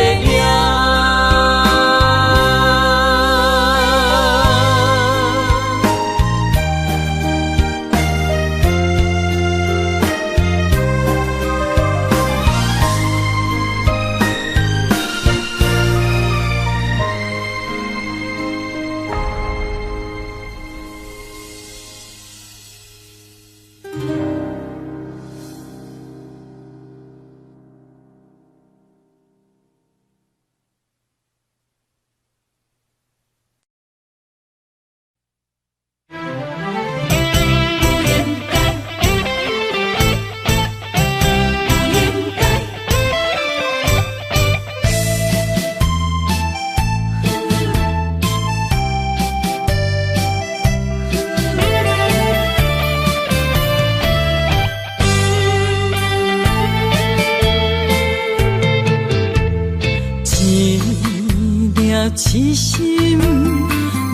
痴心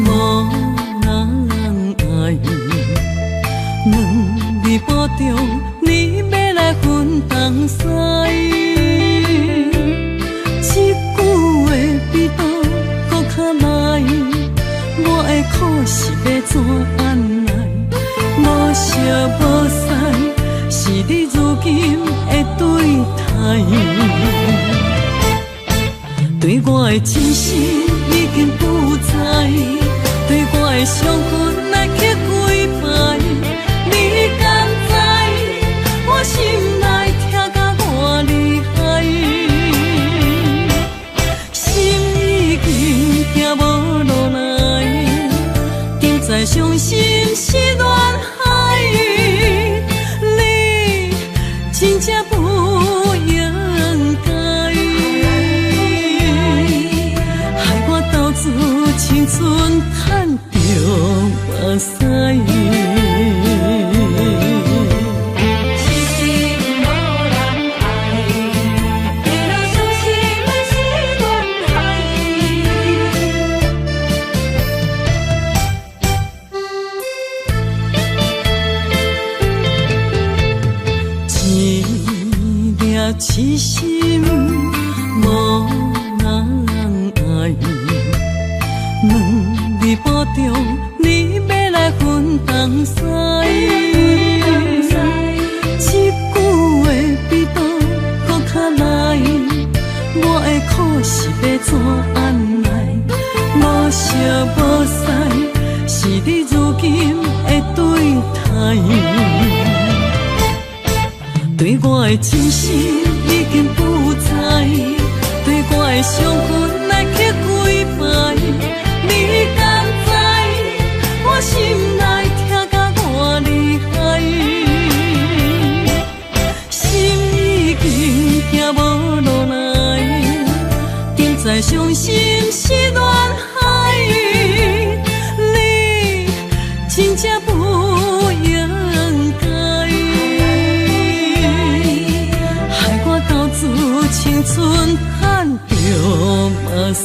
无人爱，两日保重，你要来分东西。这句话比倒搁较来，我的苦是要怎安来？无烧无晒，是你如今的对待。对我的真心已经不在，对我的伤痕来去几摆，你敢知我心内痛甲偌厉害？心已经行无路来，定在伤心是恋海，你真正不应该。青春赚着目屎，痴心无人爱，为了伤心的是恋海。一粒痴心无人爱。两日保重，你要来分东西。这句话比倒搁较来，我的苦是要怎安来？无烧无晒，是你如今的对待。对我的真心已经不在，对我的伤痕来去几摆。你敢知我心内痛甲偌厉害？心已经行无路来，定在伤心是恋海。你真正不应该，害我投资青春赚着目屎。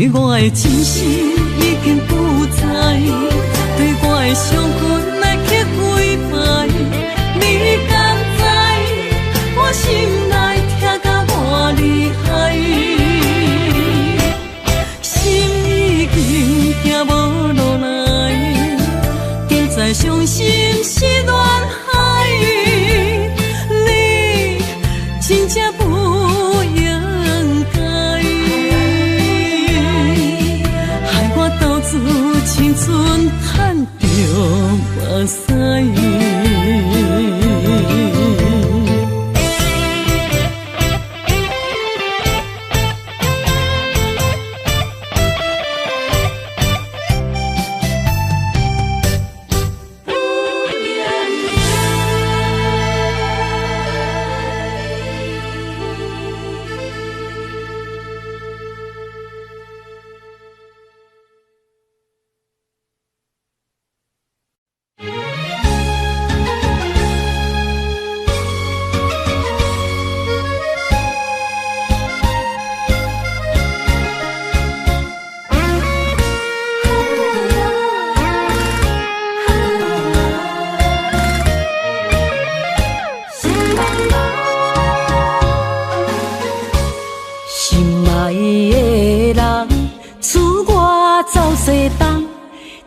对我的真心已经不知，对我的伤痕来去几摆，你敢知我心内痛甲偌厉害？心已经行无落来，竟再伤心是恋海，你真正不应该，害我斗志青春赚着目屎。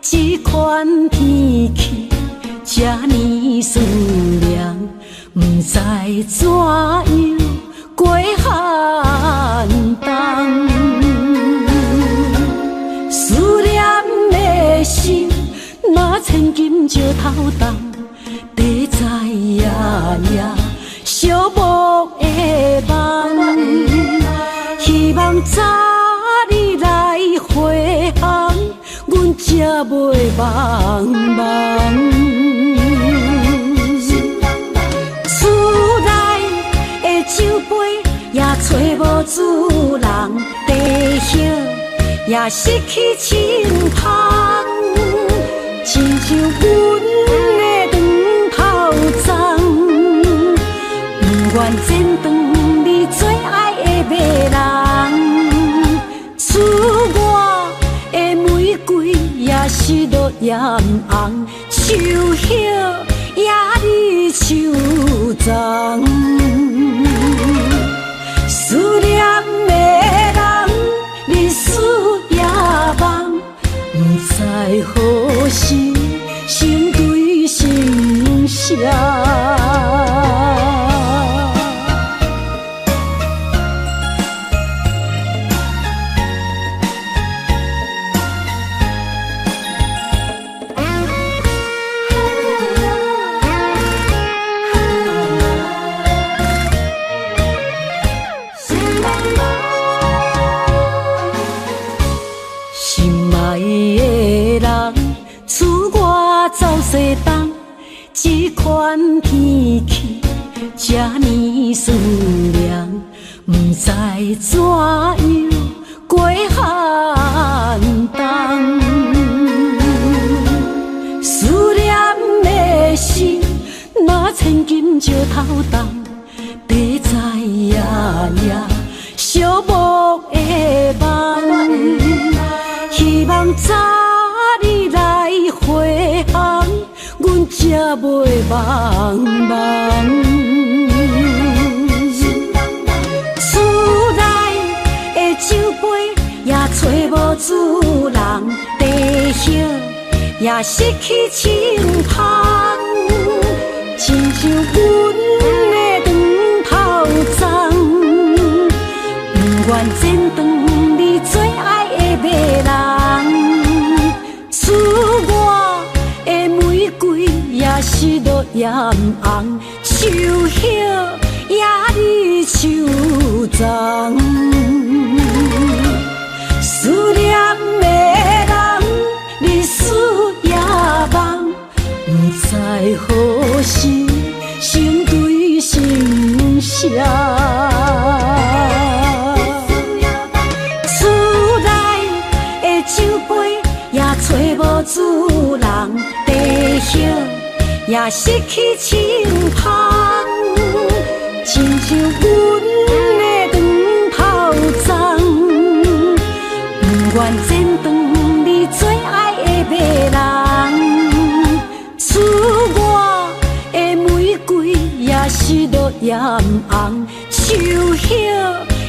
这款天气这呢思念，不知怎样过寒冬。思念的心，若千金石头重，地在夜夜寂寞的梦。希望早日来回航。阮才袂茫茫，厝内的酒杯也找无主人，地叶也失去清香，亲像阮的长头鬃，不愿剪断你最爱的马人，厝外的玫瑰也是落艳红，树叶也离树丛。思念的人，日思夜梦，不知何时成对成双。走西东，这款天气这呢思念，不知怎样过寒冬。思念的心，若千金石头重，地在夜夜寂寞的梦。希望早日来回航，阮才袂茫茫。厝内的酒杯也找无主人，地叶也失去清香，亲像阮的长头鬃，不愿剪断你最爱的马人。厝外的玫瑰也是落艳红，树叶也离树丛。思念的人，日思夜梦，不知何时成对成双。找无主人，地叶也失去清香，亲像阮的长头鬃，不
前途你最爱的马人，赐我的玫瑰也是落艳红，树叶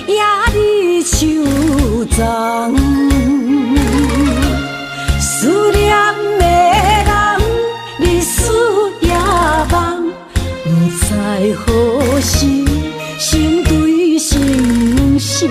也你手掌。思念的人，日思夜梦，不知何时成对成双。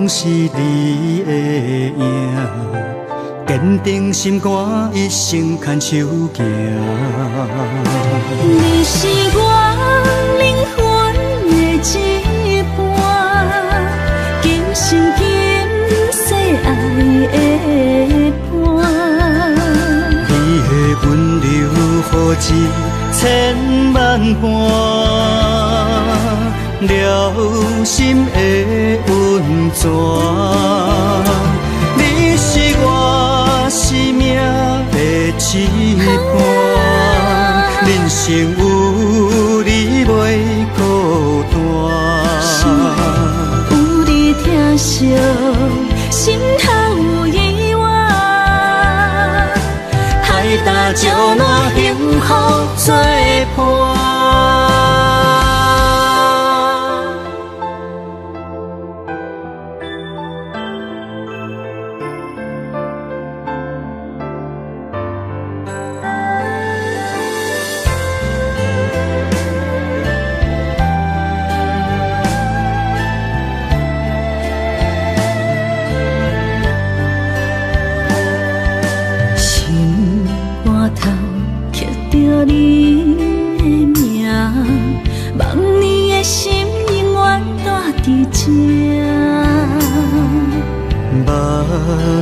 是你的影，坚定心肝，一生牵手行。
你是我灵魂的一半，今生今世爱的伴。
你的温柔何止千万般。了心的温泉，你是我生命的一半，人生有你袂孤单。
有你疼惜，心头有意外，海大石烂，幸福作伴。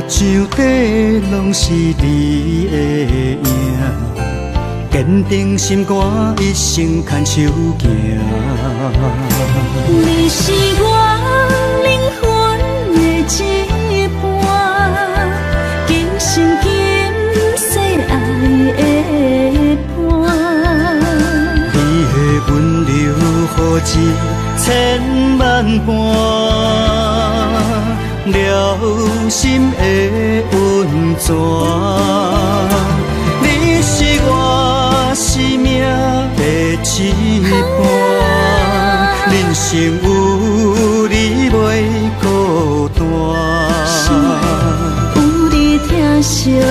像底拢是你的影，坚定心肝，一生牵手行。
你是我灵魂的一半，今生今世爱的伴。
你的温柔何止千万般。了心的温泉，你是我生命的一半，人生有你袂孤单。
有你疼惜，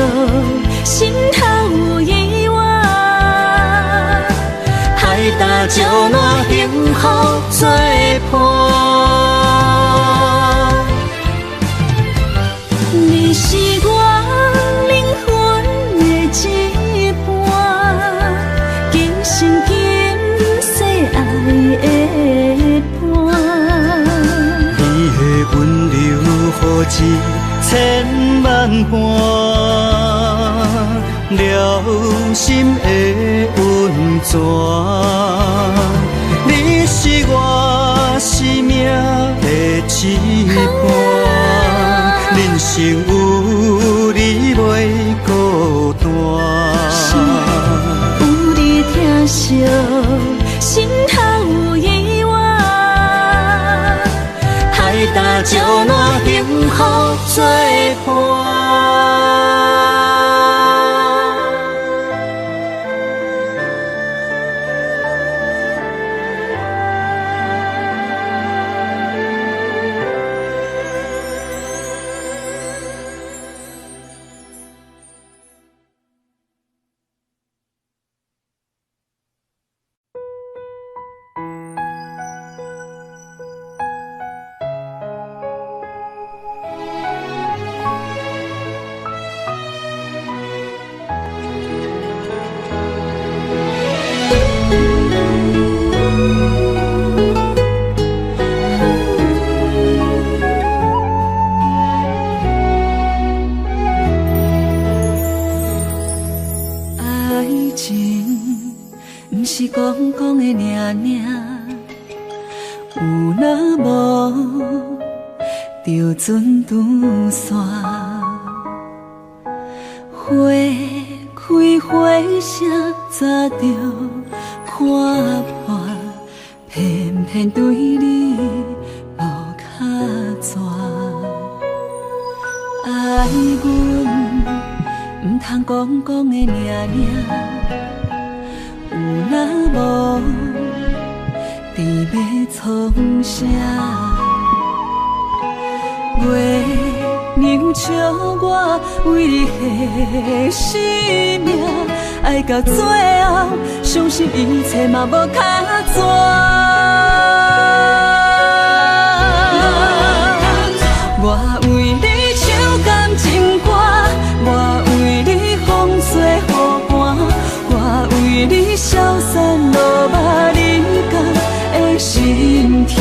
心头有意外，海大石烂，幸福作伴。你是我灵魂的一半，今生今世爱的伴。
你的温柔何止千万般，了心的温泉。你是我生命的一半，人生有你袂孤单。
有你疼惜，心头有意外，海大石烂，幸福作伴。
是讲讲的尔尔，有若无就船拄线，花开花谢早就看破，偏偏对你无卡纸。爱阮唔通讲讲的尔尔，有若无伫要创啥？月娘笑我为你牺牲命，爱到最后，相信一切嘛无卡纸。我为你唱感情歌，我为你风吹雨寒，我为你消散落寞人间的心痛。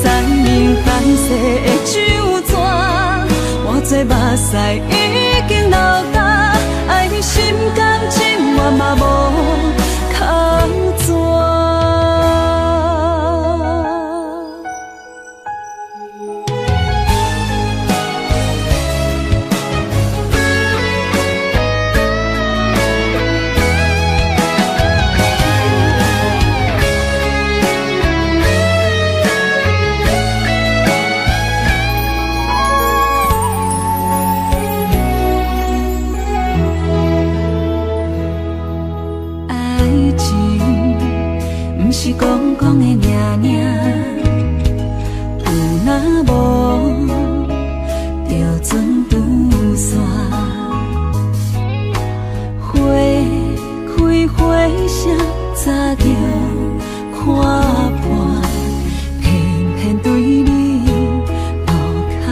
山明海誓的酒泉，我做目屎已经流干，爱你心甘情愿嘛无靠纸。是讲讲的尔尔，有若无就船拄线，花开花谢早就看破，偏偏对你无卡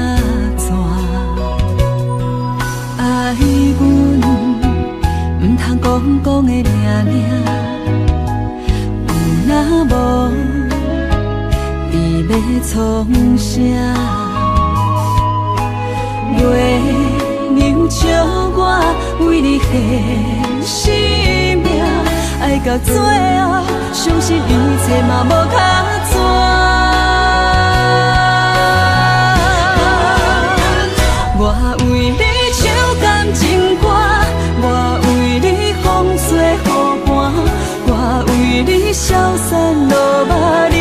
纸。爱阮唔通讲讲的尔尔。若无你要创啥？月娘笑我为你牺牲命，爱到最后，相信一切嘛无卡纸。我为你唱感情歌，我为你风吹雨寒，我为你消散落寞人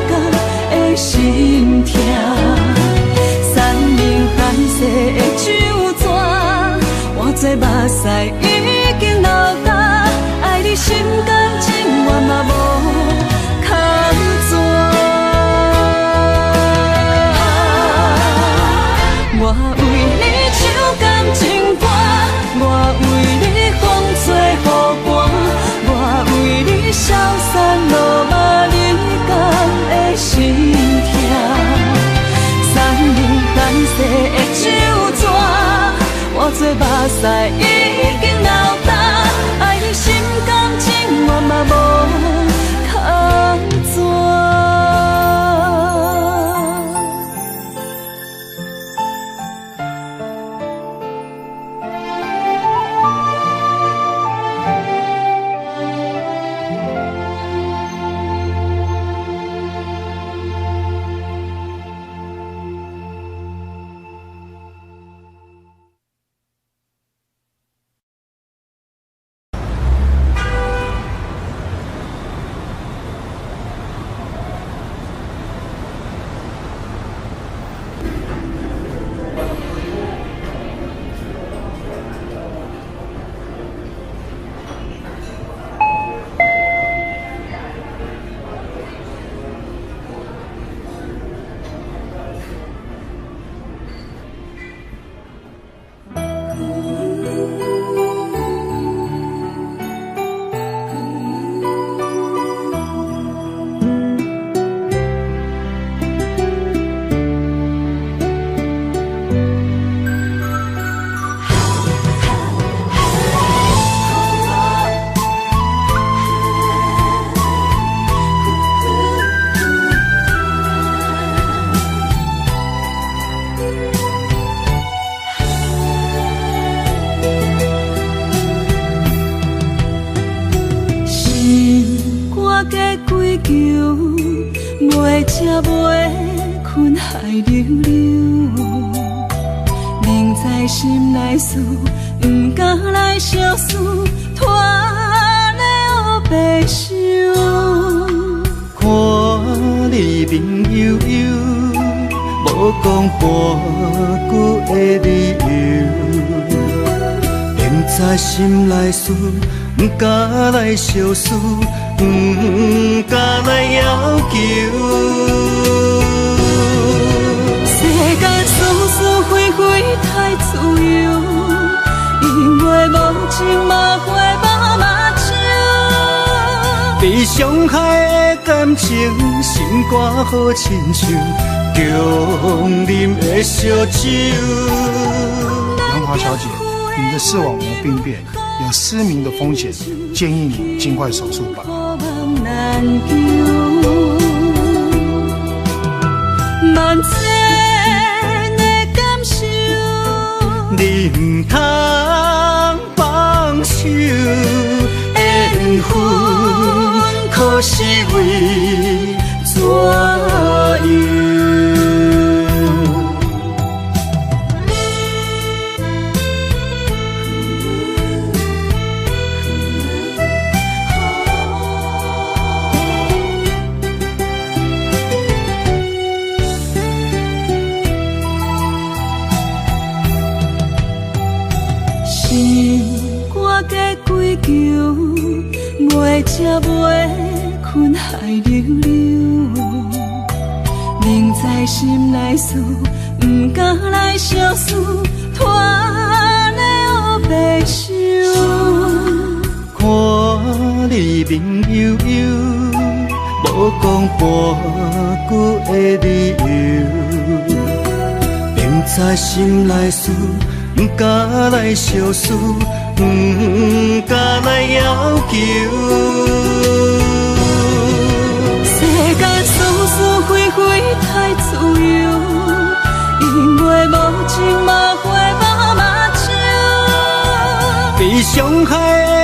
间的心痛。山明海誓的酒泉，我做目屎已经流干，爱你心甘情愿嘛无靠纸。我为你唱感情歌，我为你风吹雨寒，我为你消散落寞人间的心痛。山明海誓的酒泉，我做目屎已经流干，爱你心甘情愿嘛无靠纸。求，袂食袂困海流流，明知心内事，不敢来相思，拖了白首。
看你面悠悠，无讲半句的理由，明知心内事，不敢来相思，不敢来要求。
世间是是非非太自由，因为无情嘛会把目睭。
被伤害的感情，心肝好亲像强啉的烧酒。
杨华小姐，你的视网膜病变，有失明的风险，建议你尽快手术吧。
万千的感受，
你不通放手，缘分可是为怎样？袂食袂困海流流，明知心内事，不敢来相思，拖了白首。看你面悠悠，无讲半句的理由，明知心内事，不敢来相思，不敢来要求。
世间是是非非太自由，因为无情嘛会把目睭。
被伤害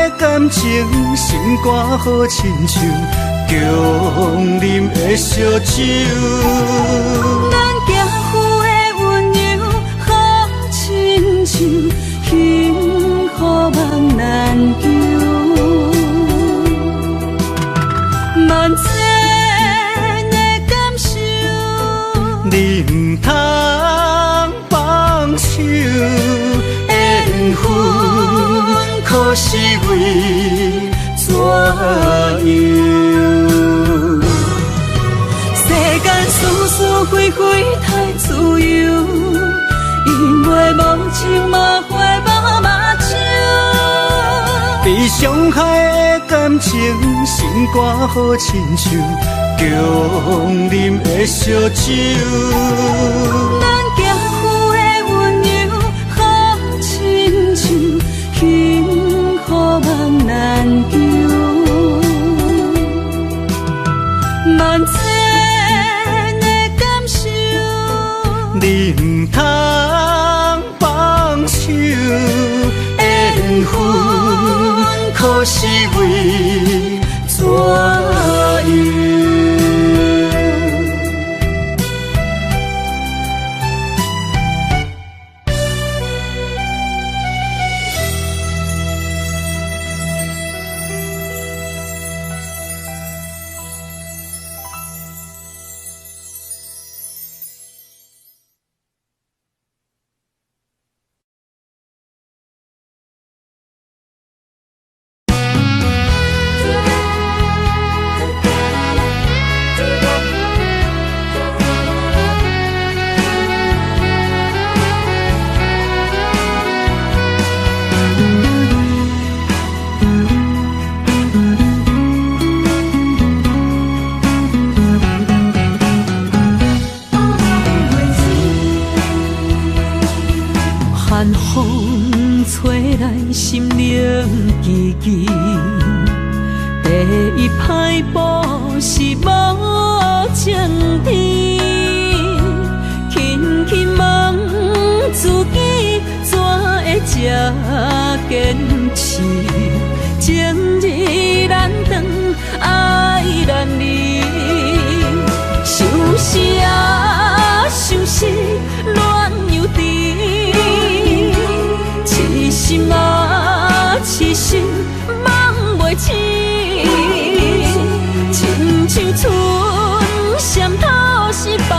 的感情，心肝好亲像强啉的烧酒。
咱行夫的温柔好亲像幸福梦难求，万千的感受，
你不通放手，缘分可是为怎样？
世间是是非非太自由，因为无情嘛会把目睭。
被伤害的感情，心肝好亲像强啉的烧酒。
咱行夫的温柔好亲像幸福梦难求，万千的感受，
你不通放手，缘分可是为怎样？
寒风吹来心灵寂寂，第一摆步是无情天，轻轻问自己怎会这坚持，情义难断，爱难离。痴心梦袂醒，亲像春闪透是白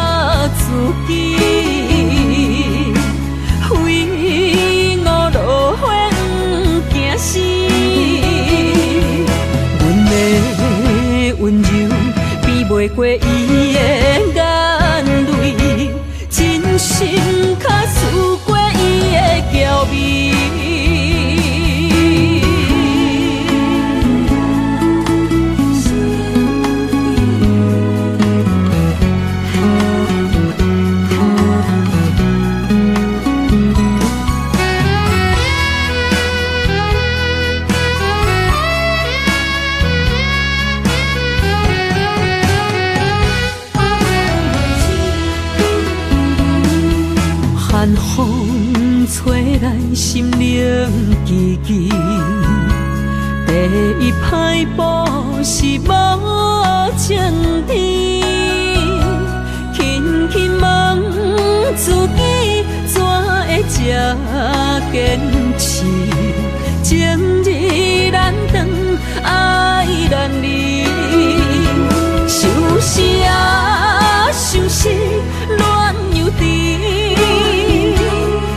自己，非我落花不惊死。阮的温柔比袂过伊的眼泪，真心较输过伊的娇媚。寒风吹来，心灵寂寂。第一摆步是无前天，轻轻问自己，怎会这坚持？情日难断，爱难离，想死啊，想死，恋又甜。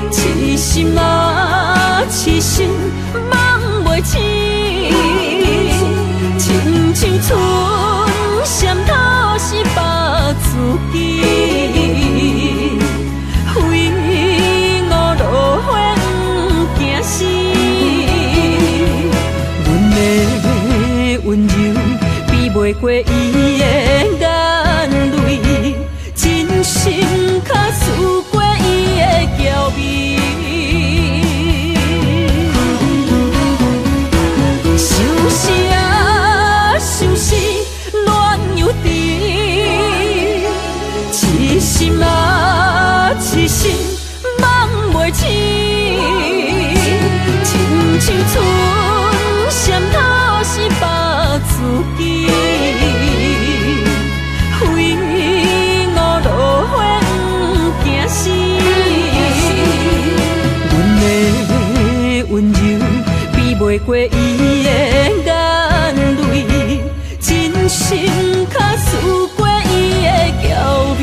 痴心啊，痴心梦袂醒，亲像春闪透是白自己，非我落花不惊死。阮的温柔比袂过伊的眼泪，真心较输过伊的娇媚。想死啊，想死，恋又甜。痴心啊，痴心，梦袂醒。亲像春闪透是白自己，非我落花不惊死。阮的温柔比袂过伊的眼泪，真心较输过伊的娇媚。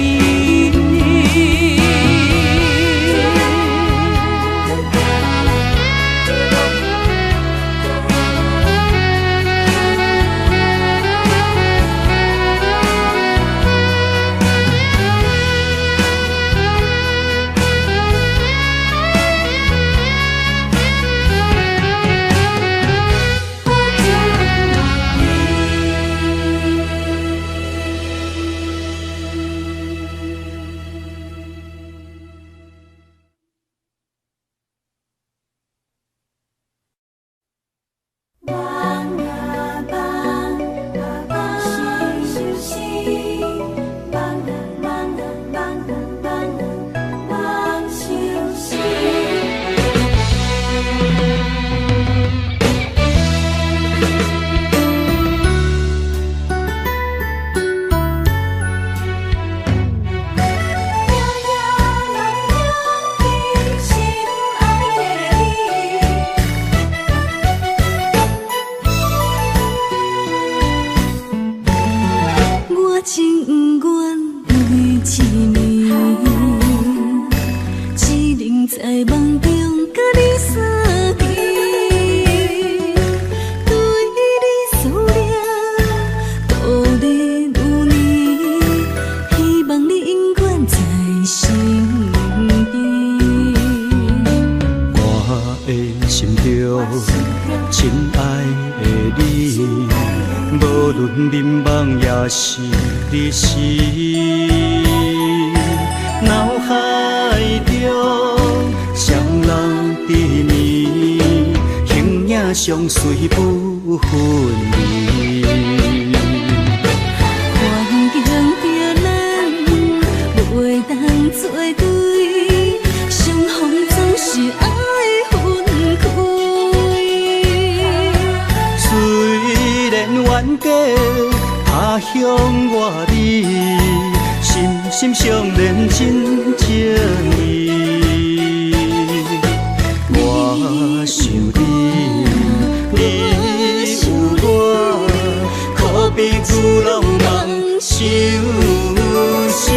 相随不分离，
环境叫咱袂当作对，相逢总是爱分开。
虽然冤家他乡外里，心心相连真情义。我想你。旧浪漫相思。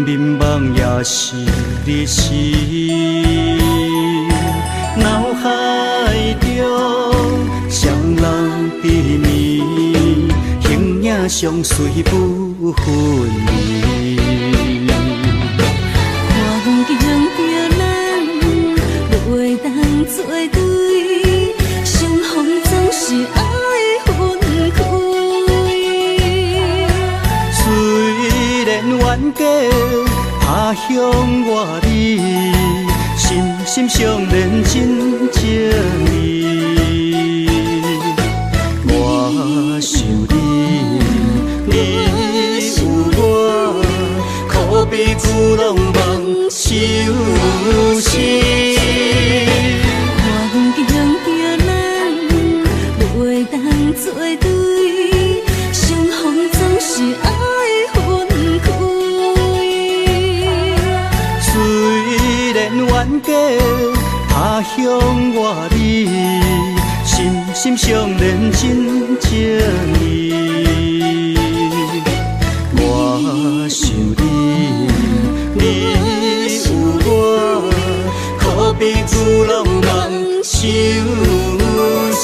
民望也是日时，脑海中双人缠绵，形影相随不分离。
环境着咱袂当做对，相逢总是爱分开。
虽然冤家他乡外里，心心相连真情义。我想你，你有我，可比旧浪漫相思。
环境着咱袂当做对，相逢总是爱分开。
冤家他乡外里，心心相连真情义。我想你，你有我，可比旧浪漫相思。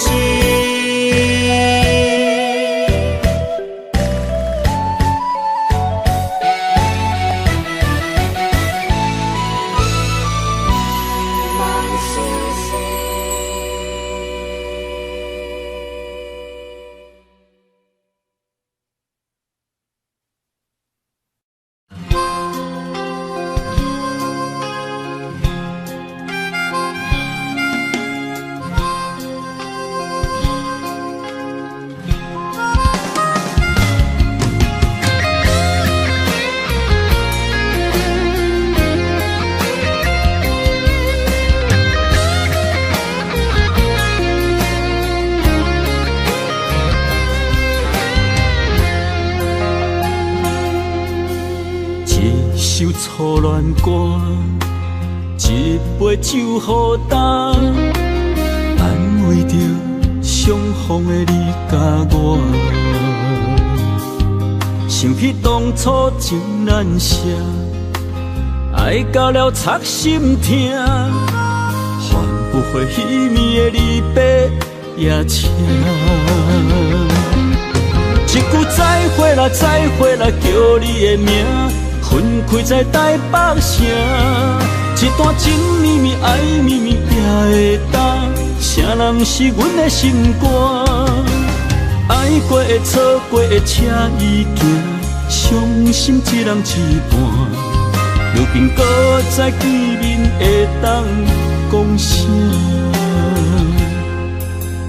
初恋歌，一杯酒予干，安慰着相逢的你甲我。想起当初情难舍，爱到了插心痛，换不回彼暝的离别夜车。一句再会啦，再会啦，叫你的名。分开在台北城，一段情绵绵、爱绵绵也会当，啥人是阮的心肝？爱过的、错过的车已行，伤心一人一半。如今搁再见面，会当讲声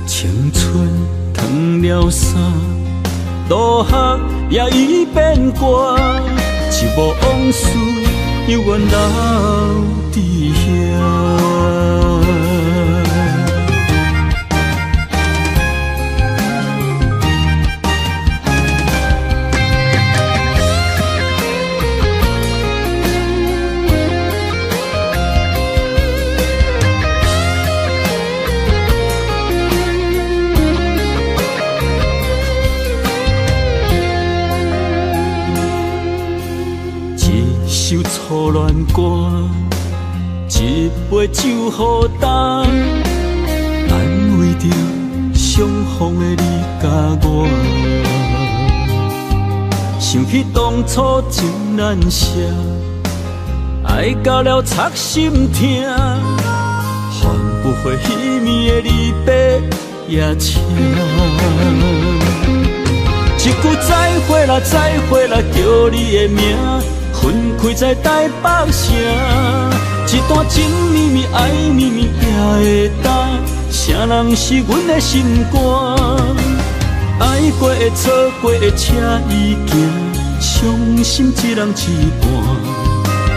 青春褪了衫，落雨也已变寒。一幕往事，犹原留伫遐。首初恋歌，一杯酒予干，安慰着相逢的你甲我。想起当初情难舍，爱到了插心痛。伙彼暝的离别夜车。一句再会啦，再会啦，叫你的名，分开在台北城。一段情绵绵，爱绵绵，也会当。啥人是阮的心肝？爱过的、错过的，车已行，伤心一人一半。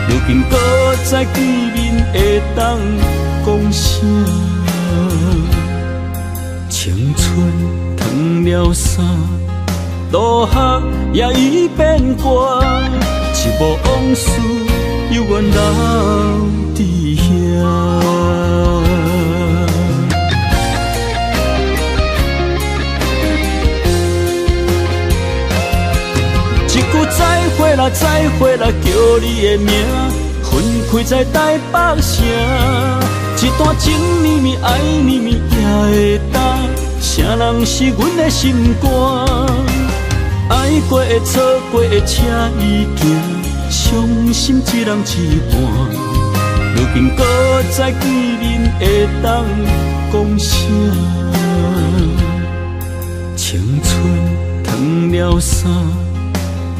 如今搁再见面，会当讲啥？青春褪了衫，落雨也已变寒，一幕往事犹原留伫遐。再会啦，再会啦，叫你的名，分开在台北城。一段情绵绵，爱绵绵，也会当。啥人是阮的心肝？爱过的、错过的，车已行，伤心一人一半。如今搁再见面，会当讲啥？青春褪了衫。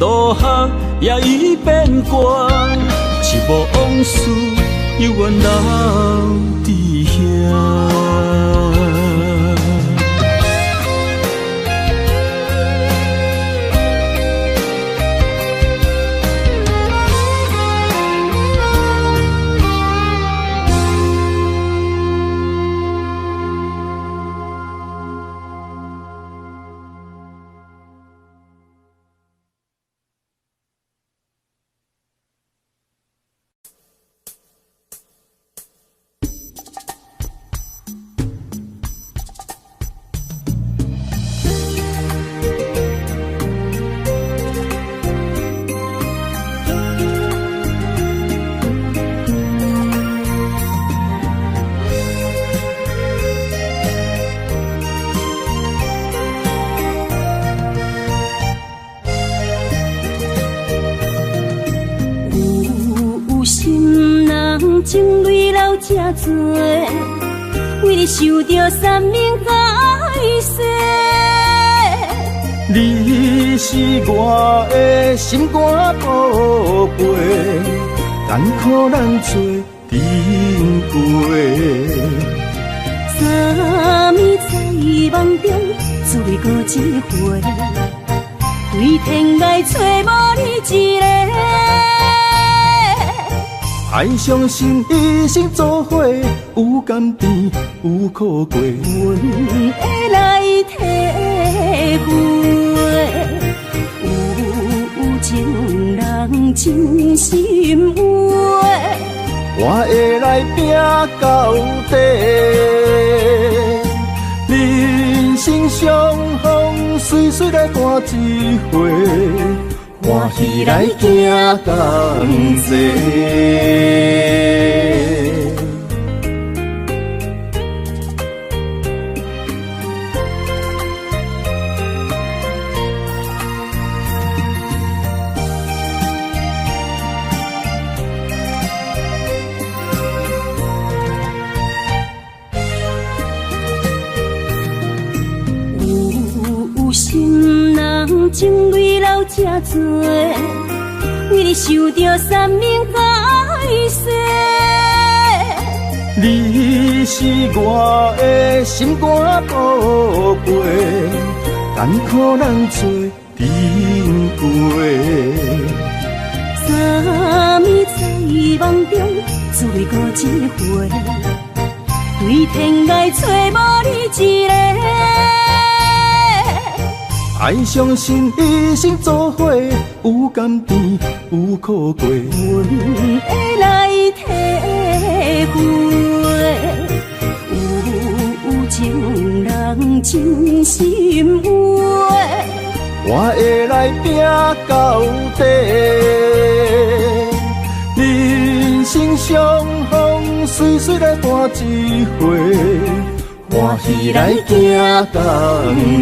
落雨也已变寒，一幕往事犹原留伫遐。
情泪流这多，为你受着三命海誓。
你是我的心肝宝贝，艰苦咱做阵过。
三暝在梦中，只为过一回，对天涯找无你一个。
爱相信一生做伙，有甘甜有苦过，
阮会来体会。有情人真心话，
我会来拼到底。人生相逢，随随来赶一回。欢喜来行同齐。
有心人情泪流这多，为你受着三命海誓。
你是我的心肝宝贝，艰苦咱做阵过。
三暝在梦中，只为过一回，对天涯找无你一个。
爱相信一生做伙，有甘甜有苦过。
阮会来体会，有情人真心话，
我会来拼到底。人生相逢，随随来赶一回。欢喜来行同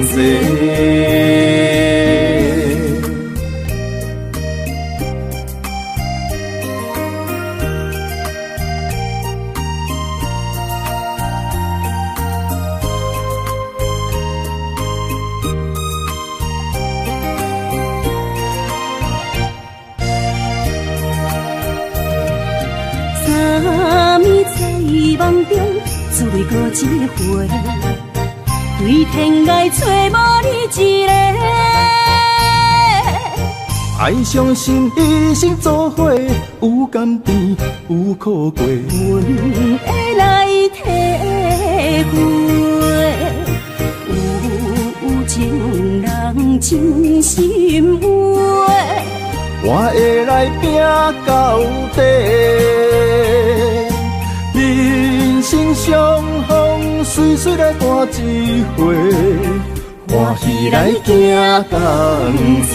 齐。
三暝在梦中，只为过一回，对天涯找无你一个。
爱相信一生做伙，有甘甜有苦过，
阮会来体会，有情人真心话。
我会来拼到底。人生相逢，随随来过一回，欢喜来行同齐。